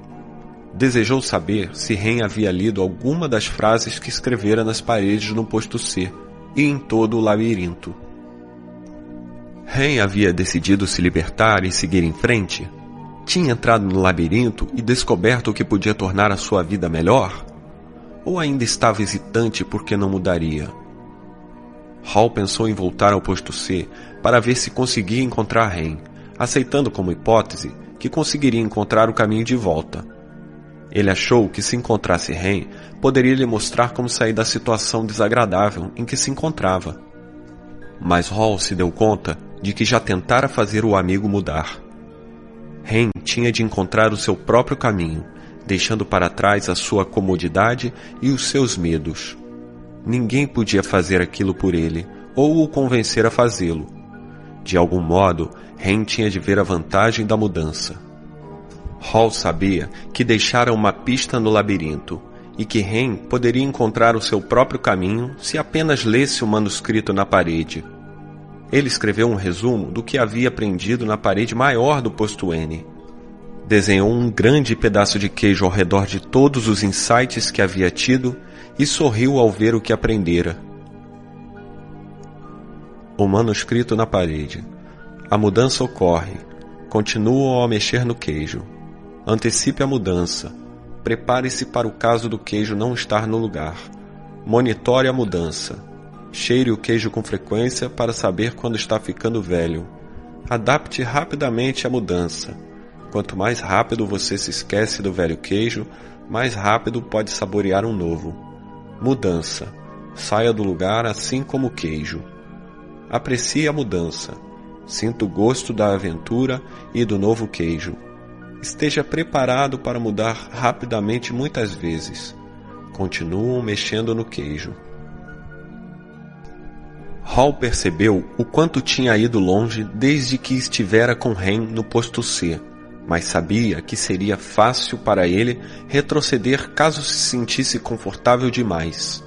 Desejou saber se Ren havia lido alguma das frases que escrevera nas paredes no posto C e em todo o labirinto. Ren havia decidido se libertar e seguir em frente? Tinha entrado no labirinto e descoberto o que podia tornar a sua vida melhor? Ou ainda estava hesitante porque não mudaria? Hall pensou em voltar ao posto C para ver se conseguia encontrar Ren, aceitando como hipótese que conseguiria encontrar o caminho de volta. Ele achou que se encontrasse Ren, poderia lhe mostrar como sair da situação desagradável em que se encontrava. Mas Hall se deu conta de que já tentara fazer o amigo mudar. Ren tinha de encontrar o seu próprio caminho, deixando para trás a sua comodidade e os seus medos. Ninguém podia fazer aquilo por ele, ou o convencer a fazê-lo. De algum modo, Ren tinha de ver a vantagem da mudança. Hall sabia que deixara uma pista no labirinto, e que Ren poderia encontrar o seu próprio caminho se apenas lesse o manuscrito na parede. Ele escreveu um resumo do que havia aprendido na parede maior do posto N. Desenhou um grande pedaço de queijo ao redor de todos os insights que havia tido e sorriu ao ver o que aprendera. O manuscrito na parede. A mudança ocorre. Continuam a mexer no queijo. Antecipe a mudança. Prepare-se para o caso do queijo não estar no lugar. Monitore a mudança. Cheire o queijo com frequência para saber quando está ficando velho. Adapte rapidamente a mudança. Quanto mais rápido você se esquece do velho queijo, mais rápido pode saborear um novo. Mudança. Saia do lugar assim como o queijo. Aprecie a mudança. Sinta o gosto da aventura e do novo queijo. Esteja preparado para mudar rapidamente muitas vezes. Continuam mexendo no queijo. Hall percebeu o quanto tinha ido longe desde que estivera com Ren no posto C, mas sabia que seria fácil para ele retroceder caso se sentisse confortável demais.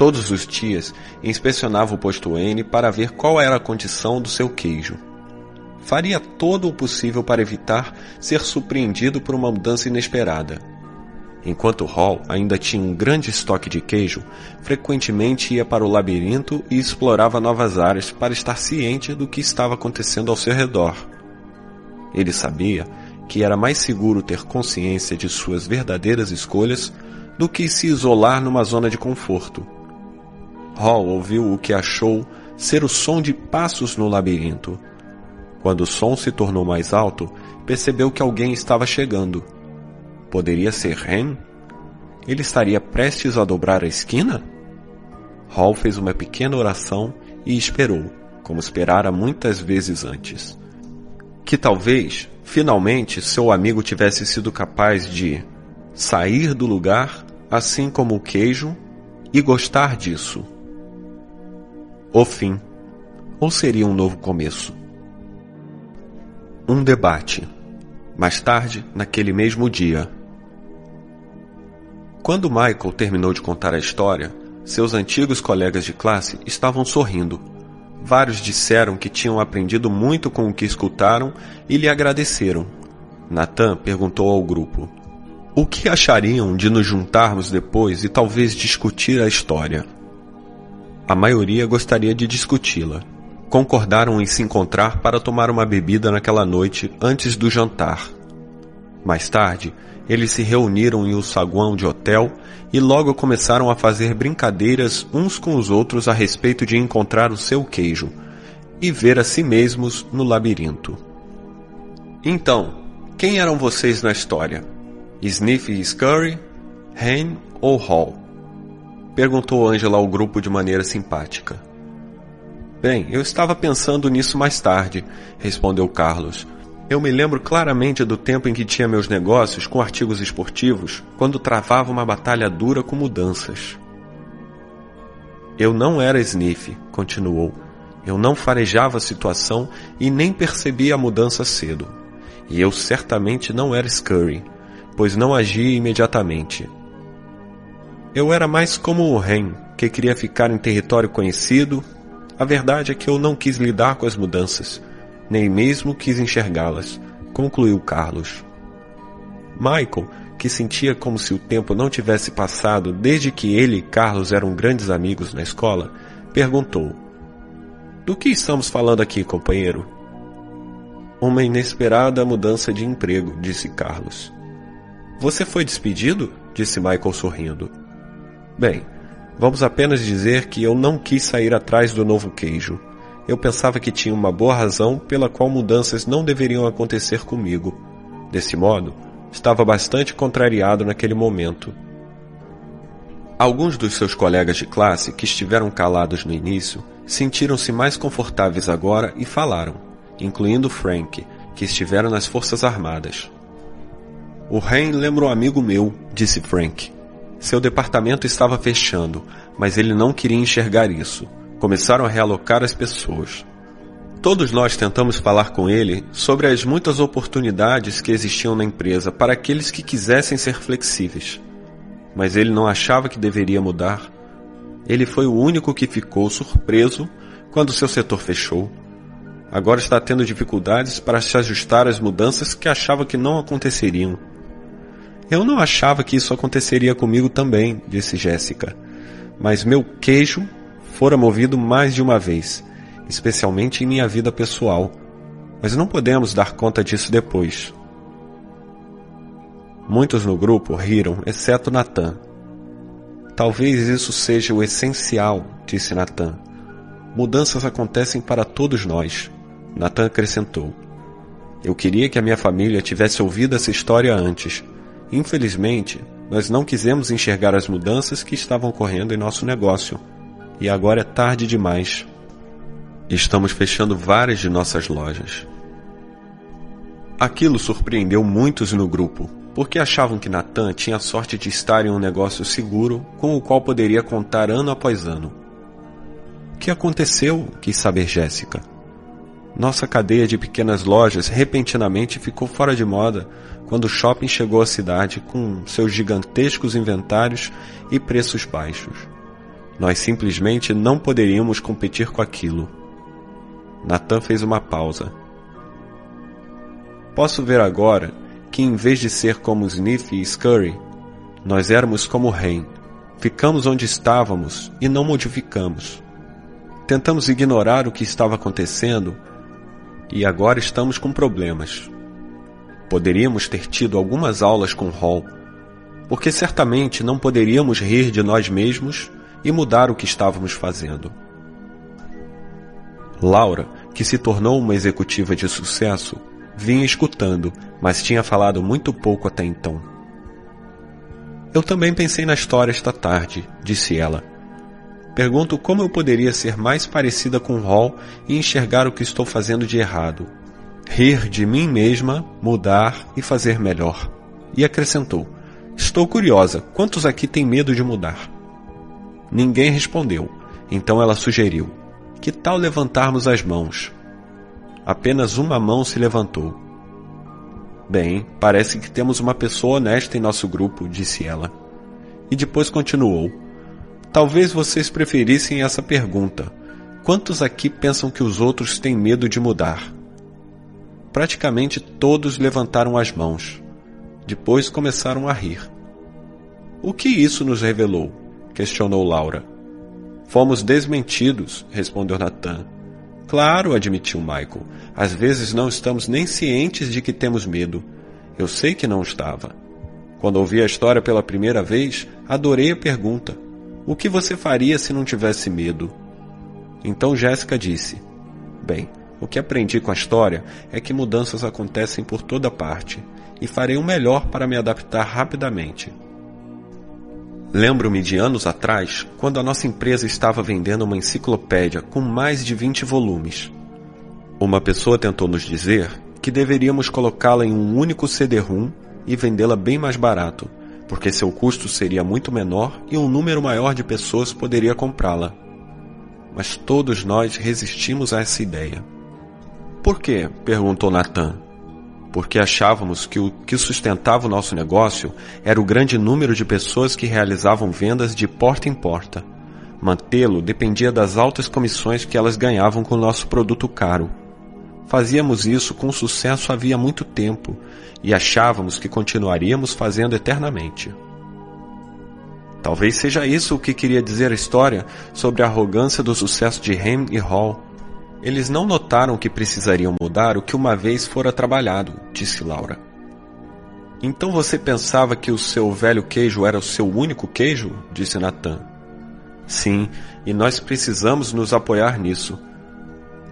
Todos os dias inspecionava o posto N para ver qual era a condição do seu queijo. Faria todo o possível para evitar ser surpreendido por uma mudança inesperada. Enquanto Hall ainda tinha um grande estoque de queijo, frequentemente ia para o labirinto e explorava novas áreas para estar ciente do que estava acontecendo ao seu redor. Ele sabia que era mais seguro ter consciência de suas verdadeiras escolhas do que se isolar numa zona de conforto. Hall ouviu o que achou ser o som de passos no labirinto. Quando o som se tornou mais alto, percebeu que alguém estava chegando. Poderia ser Ren? Ele estaria prestes a dobrar a esquina? Hall fez uma pequena oração e esperou, como esperara muitas vezes antes. Que talvez, finalmente, seu amigo tivesse sido capaz de sair do lugar, assim como o queijo, e gostar disso. O fim. Ou seria um novo começo? Um debate. Mais tarde, naquele mesmo dia. Quando Michael terminou de contar a história, seus antigos colegas de classe estavam sorrindo. Vários disseram que tinham aprendido muito com o que escutaram e lhe agradeceram. Nathan perguntou ao grupo: o que achariam de nos juntarmos depois e talvez discutir a história? A maioria gostaria de discuti-la. Concordaram em se encontrar para tomar uma bebida naquela noite antes do jantar. Mais tarde, eles se reuniram em um saguão de hotel e logo começaram a fazer brincadeiras uns com os outros a respeito de encontrar o seu queijo e ver a si mesmos no labirinto. Então, quem eram vocês na história? Sniff e Scurry, Hen ou Hall? Perguntou Angela ao grupo de maneira simpática. Bem, eu estava pensando nisso mais tarde, respondeu Carlos. Eu me lembro claramente do tempo em que tinha meus negócios com artigos esportivos, quando travava uma batalha dura com mudanças. Eu não era Sniff, continuou. Eu não farejava a situação e nem percebia a mudança cedo. E eu certamente não era Scurry, pois não agia imediatamente. Eu era mais como o Hen, que queria ficar em território conhecido. A verdade é que eu não quis lidar com as mudanças, nem mesmo quis enxergá-las, concluiu Carlos. Michael, que sentia como se o tempo não tivesse passado desde que ele e Carlos eram grandes amigos na escola, perguntou: do que estamos falando aqui, companheiro? Uma inesperada mudança de emprego, disse Carlos. Você foi despedido? Disse Michael sorrindo. Bem, vamos apenas dizer que eu não quis sair atrás do novo queijo. Eu pensava que tinha uma boa razão pela qual mudanças não deveriam acontecer comigo. Desse modo, estava bastante contrariado naquele momento. Alguns dos seus colegas de classe, que estiveram calados no início, sentiram-se mais confortáveis agora e falaram, incluindo Frank, que estivera nas Forças Armadas. O Hen lembra um amigo meu, disse Frank. Seu departamento estava fechando, mas ele não queria enxergar isso. Começaram a realocar as pessoas. Todos nós tentamos falar com ele sobre as muitas oportunidades que existiam na empresa para aqueles que quisessem ser flexíveis. Mas ele não achava que deveria mudar. Ele foi o único que ficou surpreso quando seu setor fechou. Agora está tendo dificuldades para se ajustar às mudanças que achava que não aconteceriam. Eu não achava que isso aconteceria comigo também, disse Jéssica. Mas meu queijo fora movido mais de uma vez, especialmente em minha vida pessoal. Mas não podemos dar conta disso depois. Muitos no grupo riram, exceto Nathan. Talvez isso seja o essencial, disse Nathan. Mudanças acontecem para todos nós. Nathan acrescentou. Eu queria que a minha família tivesse ouvido essa história antes. Infelizmente, nós não quisemos enxergar as mudanças que estavam ocorrendo em nosso negócio. E agora é tarde demais. Estamos fechando várias de nossas lojas. Aquilo surpreendeu muitos no grupo, porque achavam que Nathan tinha a sorte de estar em um negócio seguro com o qual poderia contar ano após ano. O que aconteceu? Quis saber Jéssica. Nossa cadeia de pequenas lojas repentinamente ficou fora de moda quando o shopping chegou à cidade com seus gigantescos inventários e preços baixos. Nós simplesmente não poderíamos competir com aquilo. Nathan fez uma pausa. Posso ver agora que, em vez de ser como Sniff e Scurry, nós éramos como Hen. Ficamos onde estávamos e não modificamos. Tentamos ignorar o que estava acontecendo e agora estamos com problemas. Poderíamos ter tido algumas aulas com Hall, porque certamente não poderíamos rir de nós mesmos e mudar o que estávamos fazendo. Laura, que se tornou uma executiva de sucesso, vinha escutando, mas tinha falado muito pouco até então. Eu também pensei na história esta tarde, disse ela. Pergunto como eu poderia ser mais parecida com Hall e enxergar o que estou fazendo de errado. Rir de mim mesma, mudar e fazer melhor. E acrescentou, estou curiosa, quantos aqui têm medo de mudar? Ninguém respondeu, então ela sugeriu, que tal levantarmos as mãos? Apenas uma mão se levantou. Bem, parece que temos uma pessoa honesta em nosso grupo, disse ela. E depois continuou. Talvez vocês preferissem essa pergunta. Quantos aqui pensam que os outros têm medo de mudar? Praticamente todos levantaram as mãos. Depois começaram a rir. O que isso nos revelou? Questionou Laura. Fomos desmentidos, respondeu Nathan. Claro, admitiu Michael. Às vezes não estamos nem cientes de que temos medo. Eu sei que não estava. Quando ouvi a história pela primeira vez, adorei a pergunta. O que você faria se não tivesse medo? Então Jéssica disse, bem, o que aprendi com a história é que mudanças acontecem por toda parte, e farei o melhor para me adaptar rapidamente. Lembro-me de anos atrás, quando a nossa empresa estava vendendo uma enciclopédia com mais de 20 volumes. Uma pessoa tentou nos dizer que deveríamos colocá-la em um único CD-ROM e vendê-la bem mais barato, porque seu custo seria muito menor e um número maior de pessoas poderia comprá-la. Mas todos nós resistimos a essa ideia. Por quê? Perguntou Nathan. Porque achávamos que o que sustentava o nosso negócio era o grande número de pessoas que realizavam vendas de porta em porta. Mantê-lo dependia das altas comissões que elas ganhavam com o nosso produto caro. Fazíamos isso com sucesso havia muito tempo e achávamos que continuaríamos fazendo eternamente. Talvez seja isso o que queria dizer a história sobre a arrogância do sucesso de Hamm e Hall. Eles não notaram que precisariam mudar o que uma vez fora trabalhado, disse Laura. Então você pensava que o seu velho queijo era o seu único queijo? Disse Nathan. Sim, e nós precisamos nos apoiar nisso.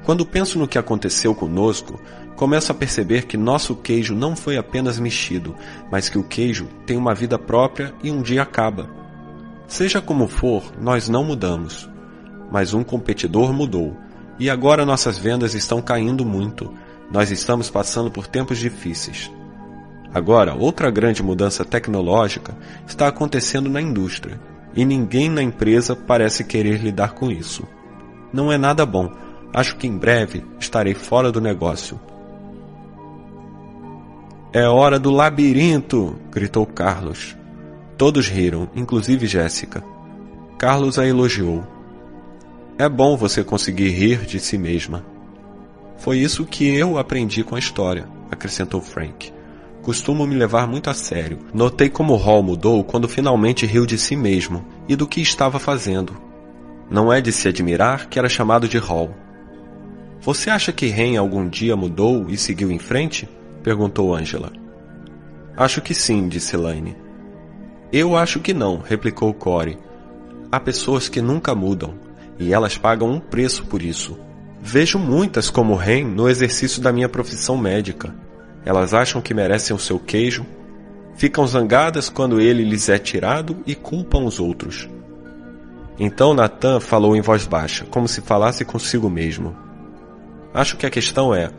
Quando penso no que aconteceu conosco, começo a perceber que nosso queijo não foi apenas mexido, mas que o queijo tem uma vida própria e um dia acaba. Seja como for, nós não mudamos. Mas um competidor mudou. E agora nossas vendas estão caindo muito. Nós estamos passando por tempos difíceis. Agora, outra grande mudança tecnológica está acontecendo na indústria. E ninguém na empresa parece querer lidar com isso. Não é nada bom. Acho que em breve estarei fora do negócio. É hora do labirinto! Gritou Carlos. Todos riram, inclusive Jéssica. Carlos a elogiou. É bom você conseguir rir de si mesma. Foi isso que eu aprendi com a história, acrescentou Frank. Costumo me levar muito a sério. Notei como Hall mudou quando finalmente riu de si mesmo e do que estava fazendo. Não é de se admirar que era chamado de Hall. Você acha que Hamm algum dia mudou e seguiu em frente? Perguntou Angela. Acho que sim, disse Elaine. Eu acho que não, replicou Corey. Há pessoas que nunca mudam, e elas pagam um preço por isso. Vejo muitas como Hamm no exercício da minha profissão médica. Elas acham que merecem o seu queijo, ficam zangadas quando ele lhes é tirado e culpam os outros. Então Nathan falou em voz baixa, como se falasse consigo mesmo. Acho que a questão é,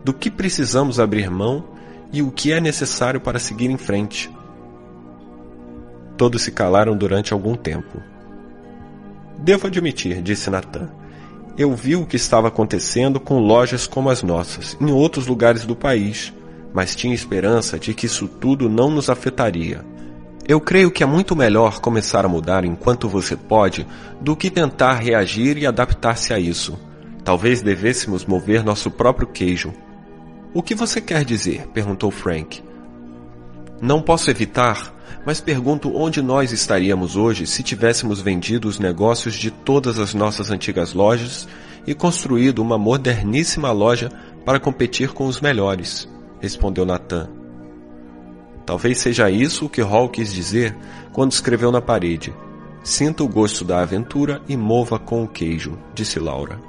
do que precisamos abrir mão e o que é necessário para seguir em frente? Todos se calaram durante algum tempo. Devo admitir, disse Nathan. Eu vi o que estava acontecendo com lojas como as nossas, em outros lugares do país, mas tinha esperança de que isso tudo não nos afetaria. Eu creio que é muito melhor começar a mudar enquanto você pode do que tentar reagir e adaptar-se a isso. Talvez devêssemos mover nosso próprio queijo. O que você quer dizer? Perguntou Frank. Não posso evitar, mas pergunto onde nós estaríamos hoje se tivéssemos vendido os negócios de todas as nossas antigas lojas e construído uma moderníssima loja para competir com os melhores, respondeu Nathan. Talvez seja isso o que Hall quis dizer quando escreveu na parede. Sinta o gosto da aventura e mova com o queijo, disse Laura.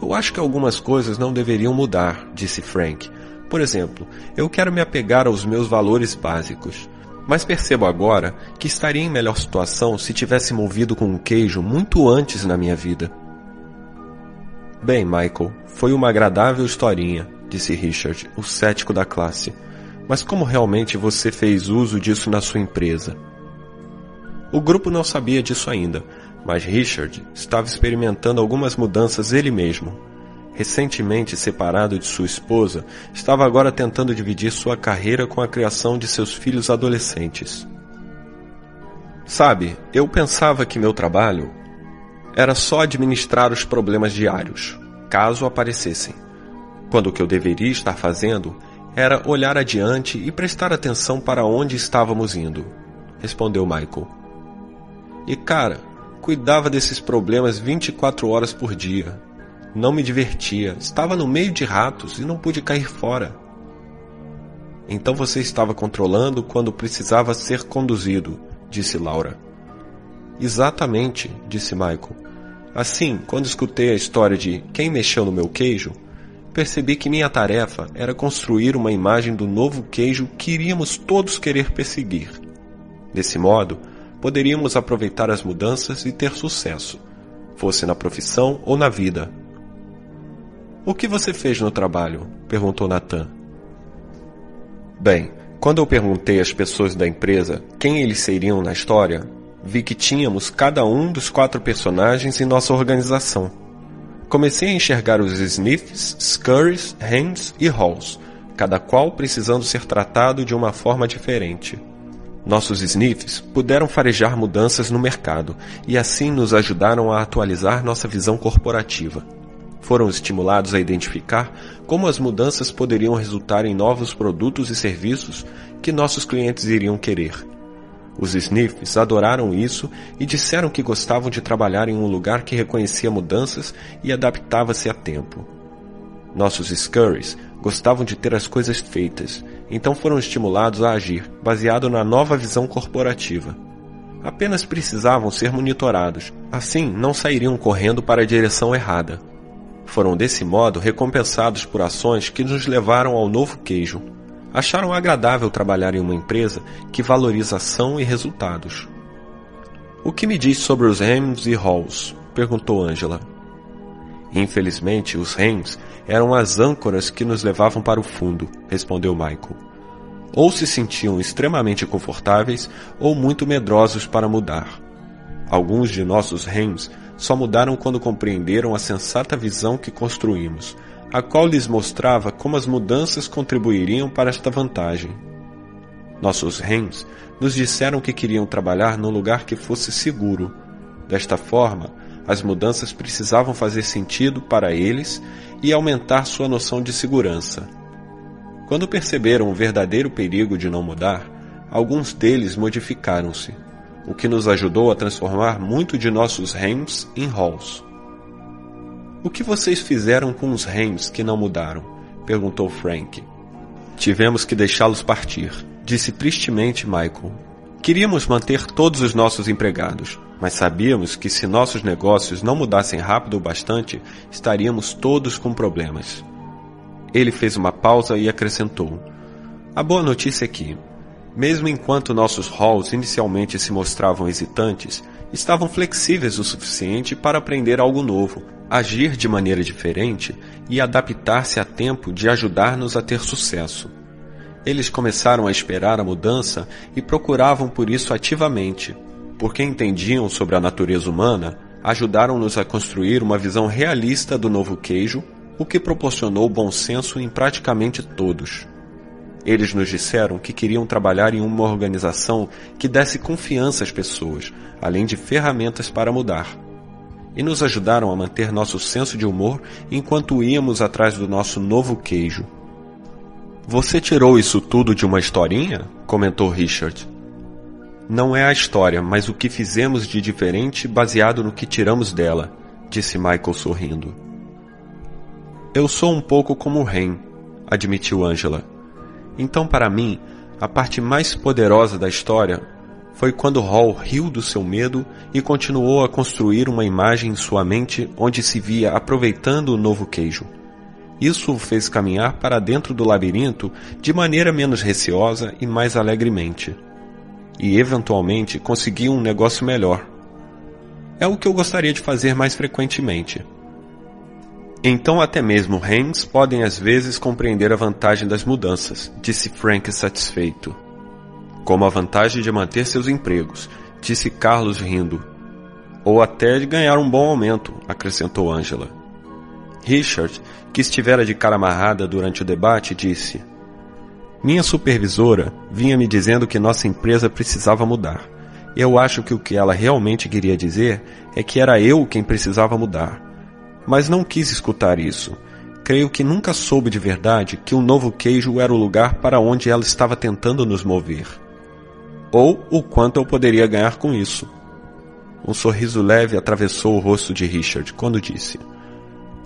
Eu acho que algumas coisas não deveriam mudar, disse Frank. Por exemplo, eu quero me apegar aos meus valores básicos. Mas percebo agora que estaria em melhor situação se tivesse movido com um queijo muito antes na minha vida. Bem, Michael, foi uma agradável historinha, disse Richard, o cético da classe. Mas como realmente você fez uso disso na sua empresa? O grupo não sabia disso ainda, mas Richard estava experimentando algumas mudanças ele mesmo. Recentemente separado de sua esposa, estava agora tentando dividir sua carreira com a criação de seus filhos adolescentes. Sabe, eu pensava que meu trabalho... Era só administrar os problemas diários, caso aparecessem. Quando o que eu deveria estar fazendo era olhar adiante e prestar atenção para onde estávamos indo, respondeu Michael. E cara, cuidava desses problemas 24 horas por dia. Não me divertia, estava no meio de ratos e não pude cair fora. Então você estava controlando quando precisava ser conduzido, disse Laura. Exatamente, disse Michael. Assim, quando escutei a história de quem mexeu no meu queijo, percebi que minha tarefa era construir uma imagem do novo queijo que iríamos todos querer perseguir. Desse modo, poderíamos aproveitar as mudanças e ter sucesso, fosse na profissão ou na vida. O que você fez no trabalho? Perguntou Nathan. Bem, quando eu perguntei às pessoas da empresa quem eles seriam na história, vi que tínhamos cada um dos 4 personagens em nossa organização. Comecei a enxergar os Sniffs, Scurries, Hens e Halls, cada qual precisando ser tratado de uma forma diferente. Nossos Sniffs puderam farejar mudanças no mercado e assim nos ajudaram a atualizar nossa visão corporativa. Foram estimulados a identificar como as mudanças poderiam resultar em novos produtos e serviços que nossos clientes iriam querer. Os Sniffs adoraram isso e disseram que gostavam de trabalhar em um lugar que reconhecia mudanças e adaptava-se a tempo. Nossos Scurries gostavam de ter as coisas feitas, então foram estimulados a agir, baseado na nova visão corporativa. Apenas precisavam ser monitorados, assim não sairiam correndo para a direção errada. Foram desse modo recompensados por ações que nos levaram ao novo queijo. Acharam agradável trabalhar em uma empresa que valoriza ação e resultados. O que me diz sobre os Hens e Halls? Perguntou Angela. Infelizmente, os Hens eram as âncoras que nos levavam para o fundo, respondeu Michael. Ou se sentiam extremamente confortáveis ou muito medrosos para mudar. Alguns de nossos Hens só mudaram quando compreenderam a sensata visão que construímos, a qual lhes mostrava como as mudanças contribuiriam para esta vantagem. Nossos Hens nos disseram que queriam trabalhar num lugar que fosse seguro. Desta forma, as mudanças precisavam fazer sentido para eles e aumentar sua noção de segurança. Quando perceberam o verdadeiro perigo de não mudar, alguns deles modificaram-se, o que nos ajudou a transformar muito de nossos Hens em Halls. O que vocês fizeram com os Hens que não mudaram? Perguntou Frank. Tivemos que deixá-los partir, disse tristemente Michael. Queríamos manter todos os nossos empregados, mas sabíamos que se nossos negócios não mudassem rápido o bastante, estaríamos todos com problemas. Ele fez uma pausa e acrescentou. A boa notícia é que, mesmo enquanto nossos Halls inicialmente se mostravam hesitantes, estavam flexíveis o suficiente para aprender algo novo, agir de maneira diferente e adaptar-se a tempo de ajudar-nos a ter sucesso. Eles começaram a esperar a mudança e procuravam por isso ativamente. Porque entendiam sobre a natureza humana, ajudaram-nos a construir uma visão realista do novo queijo, o que proporcionou bom senso em praticamente todos. Eles nos disseram que queriam trabalhar em uma organização que desse confiança às pessoas, além de ferramentas para mudar. E nos ajudaram a manter nosso senso de humor enquanto íamos atrás do nosso novo queijo. Você tirou isso tudo de uma historinha? Comentou Richard. Não é a história, mas o que fizemos de diferente baseado no que tiramos dela, disse Michael sorrindo. Eu sou um pouco como Hen, admitiu Angela. Então, para mim, a parte mais poderosa da história foi quando Hall riu do seu medo e continuou a construir uma imagem em sua mente onde se via aproveitando o novo queijo. Isso o fez caminhar para dentro do labirinto de maneira menos receosa e mais alegremente. E, eventualmente, conseguiu um negócio melhor. É o que eu gostaria de fazer mais frequentemente. Então até mesmo Hens podem às vezes compreender a vantagem das mudanças, disse Frank satisfeito. Como a vantagem de manter seus empregos, disse Carlos rindo. Ou até de ganhar um bom aumento, acrescentou Angela. Richard, que estivera de cara amarrada durante o debate, disse: Minha supervisora vinha me dizendo que nossa empresa precisava mudar. Eu acho que o que ela realmente queria dizer é que era eu quem precisava mudar. Mas não quis escutar isso. Creio que nunca soube de verdade que o novo queijo era o lugar para onde ela estava tentando nos mover. Ou o quanto eu poderia ganhar com isso. Um sorriso leve atravessou o rosto de Richard quando disse: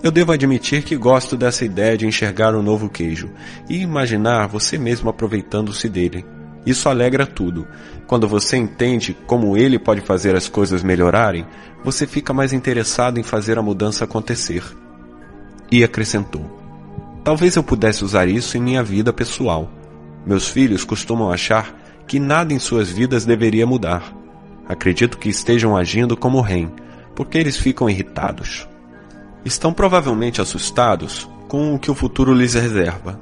eu devo admitir que gosto dessa ideia de enxergar o novo queijo e imaginar você mesmo aproveitando-se dele. Isso alegra tudo. Quando você entende como ele pode fazer as coisas melhorarem, você fica mais interessado em fazer a mudança acontecer. E acrescentou: talvez eu pudesse usar isso em minha vida pessoal. Meus filhos costumam achar que nada em suas vidas deveria mudar. Acredito que estejam agindo como Ren, porque eles ficam irritados. Estão provavelmente assustados com o que o futuro lhes reserva.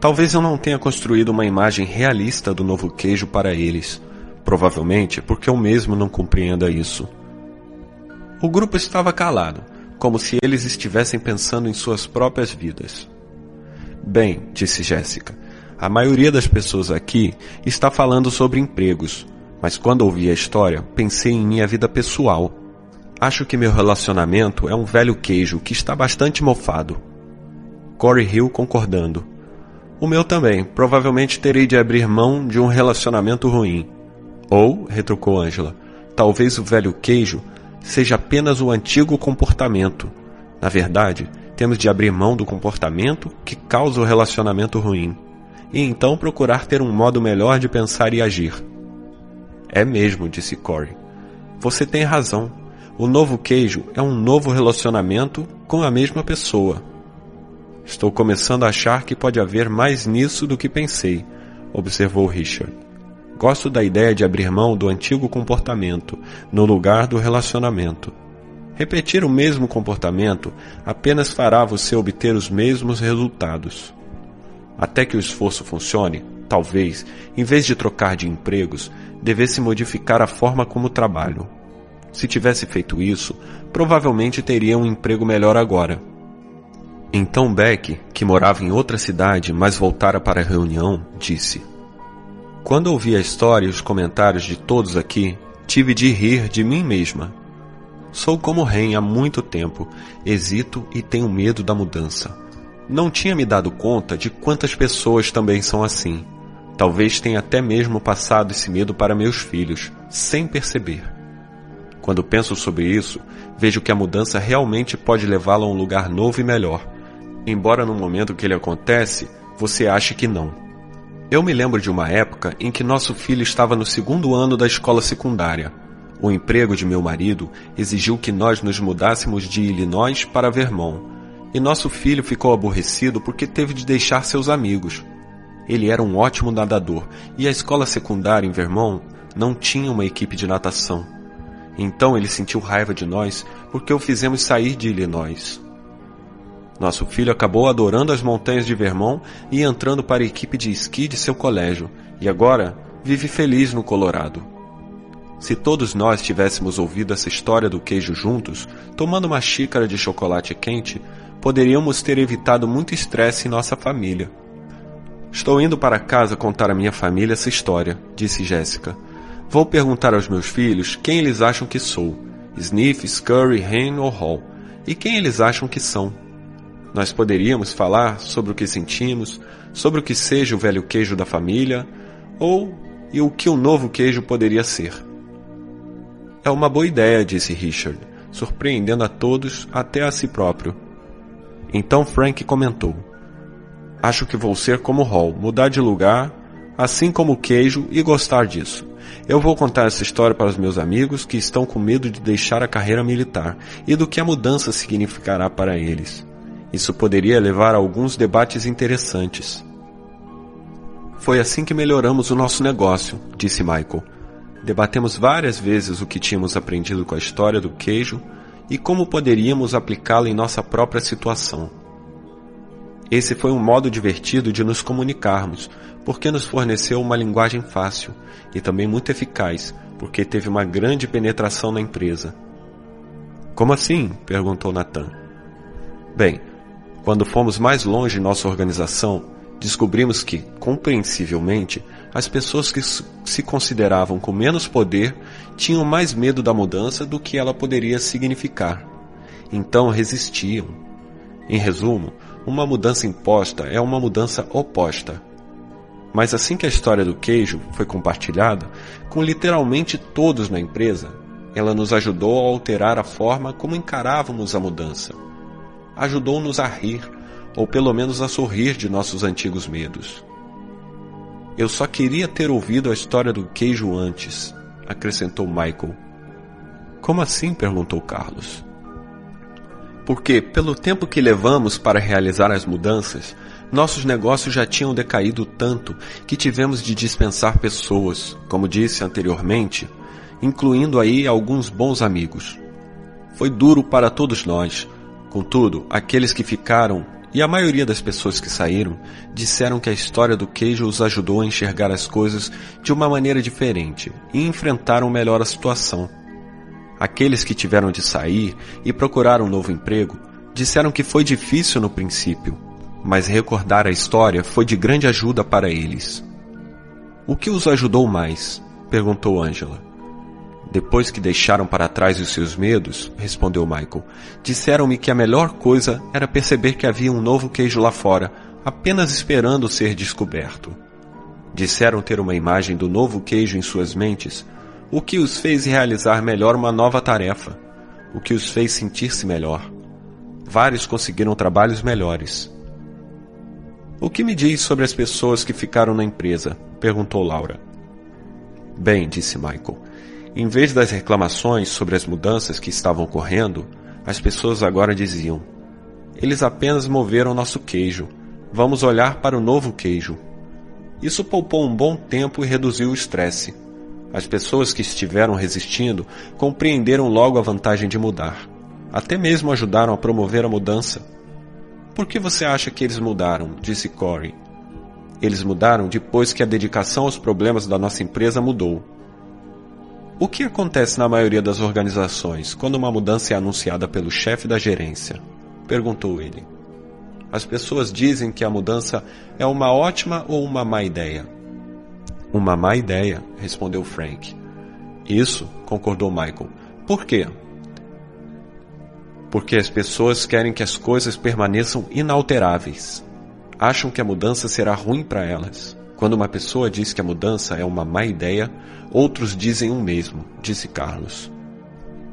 Talvez eu não tenha construído uma imagem realista do novo queijo para eles. Provavelmente porque eu mesmo não compreenda isso. O grupo estava calado, como se eles estivessem pensando em suas próprias vidas. Bem, disse Jéssica, a maioria das pessoas aqui está falando sobre empregos, mas quando ouvi a história, pensei em minha vida pessoal. Acho que meu relacionamento é um velho queijo que está bastante mofado. Corey riu concordando. O meu também. Provavelmente terei de abrir mão de um relacionamento ruim. Ou, retrucou Angela, talvez o velho queijo seja apenas o antigo comportamento. Na verdade, temos de abrir mão do comportamento que causa o relacionamento ruim. E então procurar ter um modo melhor de pensar e agir. É mesmo, disse Corey. Você tem razão. O novo queijo é um novo relacionamento com a mesma pessoa. Estou começando a achar que pode haver mais nisso do que pensei, observou Richard. Gosto da ideia de abrir mão do antigo comportamento no lugar do relacionamento. Repetir o mesmo comportamento apenas fará você obter os mesmos resultados. Até que o esforço funcione, talvez, em vez de trocar de empregos, devesse modificar a forma como trabalho. Se tivesse feito isso, provavelmente teria um emprego melhor agora. Então Beck, que morava em outra cidade, mas voltara para a reunião, disse: quando ouvi a história e os comentários de todos aqui, tive de rir de mim mesma. Sou como Ren há muito tempo, hesito e tenho medo da mudança. Não tinha me dado conta de quantas pessoas também são assim. Talvez tenha até mesmo passado esse medo para meus filhos, sem perceber. Quando penso sobre isso, vejo que a mudança realmente pode levá-lo a um lugar novo e melhor, embora no momento que ele acontece, você ache que não. Eu me lembro de uma época em que nosso filho estava no 2º ano da escola secundária. O emprego de meu marido exigiu que nós nos mudássemos de Illinois para Vermont, e nosso filho ficou aborrecido porque teve de deixar seus amigos. Ele era um ótimo nadador, e a escola secundária em Vermont não tinha uma equipe de natação. Então ele sentiu raiva de nós porque o fizemos sair de Illinois. Nosso filho acabou adorando as montanhas de Vermont e entrando para a equipe de esqui de seu colégio, e agora vive feliz no Colorado. Se todos nós tivéssemos ouvido essa história do queijo juntos, tomando uma xícara de chocolate quente, poderíamos ter evitado muito estresse em nossa família. Estou indo para casa contar à minha família essa história, disse Jéssica. Vou perguntar aos meus filhos quem eles acham que sou, Sniff, Scurry, Ren ou Hall, e quem eles acham que são. Nós poderíamos falar sobre o que sentimos, sobre o que seja o velho queijo da família, e o que o novo queijo poderia ser. É uma boa ideia, disse Richard, surpreendendo a todos, até a si próprio. Então Frank comentou: acho que vou ser como Hall, mudar de lugar, assim como o queijo, e gostar disso. Eu vou contar essa história para os meus amigos que estão com medo de deixar a carreira militar e do que a mudança significará para eles. Isso poderia levar a alguns debates interessantes. Foi assim que melhoramos o nosso negócio, disse Michael. Debatemos várias vezes o que tínhamos aprendido com a história do queijo e como poderíamos aplicá-la em nossa própria situação. Esse foi um modo divertido de nos comunicarmos, porque nos forneceu uma linguagem fácil e também muito eficaz, porque teve uma grande penetração na empresa. Como assim? Perguntou Nathan. Bem, quando fomos mais longe em nossa organização, descobrimos que, compreensivelmente, as pessoas que se consideravam com menos poder tinham mais medo da mudança do que ela poderia significar. Então resistiam. Em resumo, uma mudança imposta é uma mudança oposta. Mas assim que a história do queijo foi compartilhada, com literalmente todos na empresa, ela nos ajudou a alterar a forma como encarávamos a mudança. Ajudou-nos a rir, ou pelo menos a sorrir de nossos antigos medos. Eu só queria ter ouvido a história do queijo antes, acrescentou Michael. Como assim? Perguntou Carlos. Porque, pelo tempo que levamos para realizar as mudanças, nossos negócios já tinham decaído tanto que tivemos de dispensar pessoas, como disse anteriormente, incluindo aí alguns bons amigos. Foi duro para todos nós. Contudo, aqueles que ficaram, e a maioria das pessoas que saíram, disseram que a história do queijo os ajudou a enxergar as coisas de uma maneira diferente e enfrentaram melhor a situação. Aqueles que tiveram de sair e procurar um novo emprego disseram que foi difícil no princípio, mas recordar a história foi de grande ajuda para eles. O que os ajudou mais? Perguntou Angela. Depois que deixaram para trás os seus medos, respondeu Michael, disseram-me que a melhor coisa era perceber que havia um novo queijo lá fora, apenas esperando ser descoberto. Disseram ter uma imagem do novo queijo em suas mentes, o que os fez realizar melhor uma nova tarefa, o que os fez sentir-se melhor. Vários conseguiram trabalhos melhores. O que me diz sobre as pessoas que ficaram na empresa? Perguntou Laura. Bem, disse Michael. Em vez das reclamações sobre as mudanças que estavam ocorrendo, as pessoas agora diziam: eles apenas moveram nosso queijo. Vamos olhar para o novo queijo. Isso poupou um bom tempo e reduziu o estresse. As pessoas que estiveram resistindo compreenderam logo a vantagem de mudar. Até mesmo ajudaram a promover a mudança. Por que você acha que eles mudaram? Disse Corey. Eles mudaram depois que a dedicação aos problemas da nossa empresa mudou. O que acontece na maioria das organizações quando uma mudança é anunciada pelo chefe da gerência? Perguntou ele. As pessoas dizem que a mudança é uma ótima ou uma má ideia? Uma má ideia, respondeu Frank. Isso, concordou Michael. Por quê? Porque as pessoas querem que as coisas permaneçam inalteráveis. Acham que a mudança será ruim para elas. Quando uma pessoa diz que a mudança é uma má ideia, outros dizem o mesmo, disse Carlos.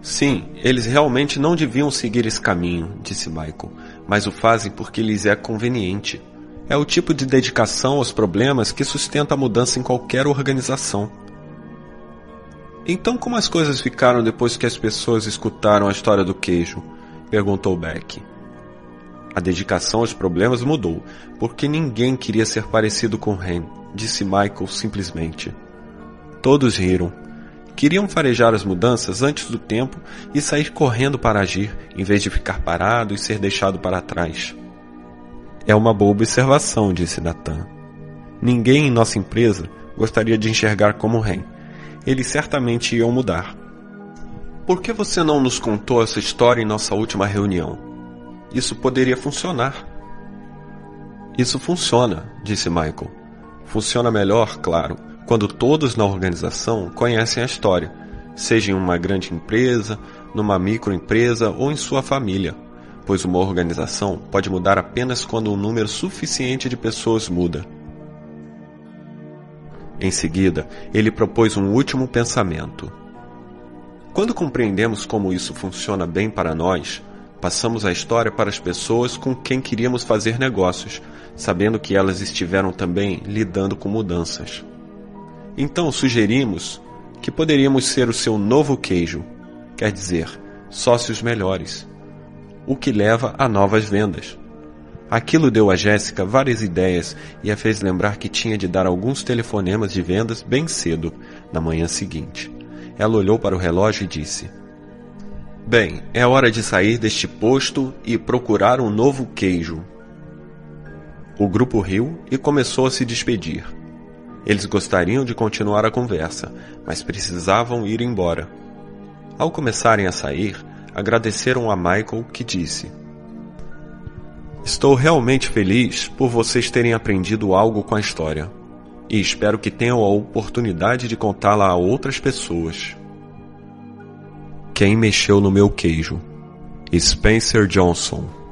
Sim, eles realmente não deviam seguir esse caminho, disse Michael, mas o fazem porque lhes é conveniente. É o tipo de dedicação aos problemas que sustenta a mudança em qualquer organização. Então como as coisas ficaram depois que as pessoas escutaram a história do queijo? Perguntou Beck. A dedicação aos problemas mudou, porque ninguém queria ser parecido com Hen, disse Michael simplesmente. Todos riram. Queriam farejar as mudanças antes do tempo e sair correndo para agir, em vez de ficar parado e ser deixado para trás. É uma boa observação, disse Nathan. Ninguém em nossa empresa gostaria de enxergar como Hen. Eles certamente iam mudar. Por que você não nos contou essa história em nossa última reunião? Isso poderia funcionar. Isso funciona, disse Michael. Funciona melhor, claro, quando todos na organização conhecem a história, seja em uma grande empresa, numa microempresa ou em sua família, pois uma organização pode mudar apenas quando um número suficiente de pessoas muda. Em seguida, ele propôs um último pensamento. Quando compreendemos como isso funciona bem para nós, passamos a história para as pessoas com quem queríamos fazer negócios, sabendo que elas estiveram também lidando com mudanças. Então sugerimos que poderíamos ser o seu novo queijo, quer dizer, sócios melhores, o que leva a novas vendas. Aquilo deu a Jéssica várias ideias e a fez lembrar que tinha de dar alguns telefonemas de vendas bem cedo, na manhã seguinte. Ela olhou para o relógio e disse: Bem, é hora de sair deste posto e procurar um novo queijo. O grupo riu e começou a se despedir. Eles gostariam de continuar a conversa, mas precisavam ir embora. Ao começarem a sair, agradeceram a Michael, que disse: Estou realmente feliz por vocês terem aprendido algo com a história. e espero que tenham a oportunidade de contá-la a outras pessoas. Quem mexeu no meu queijo? Spencer Johnson.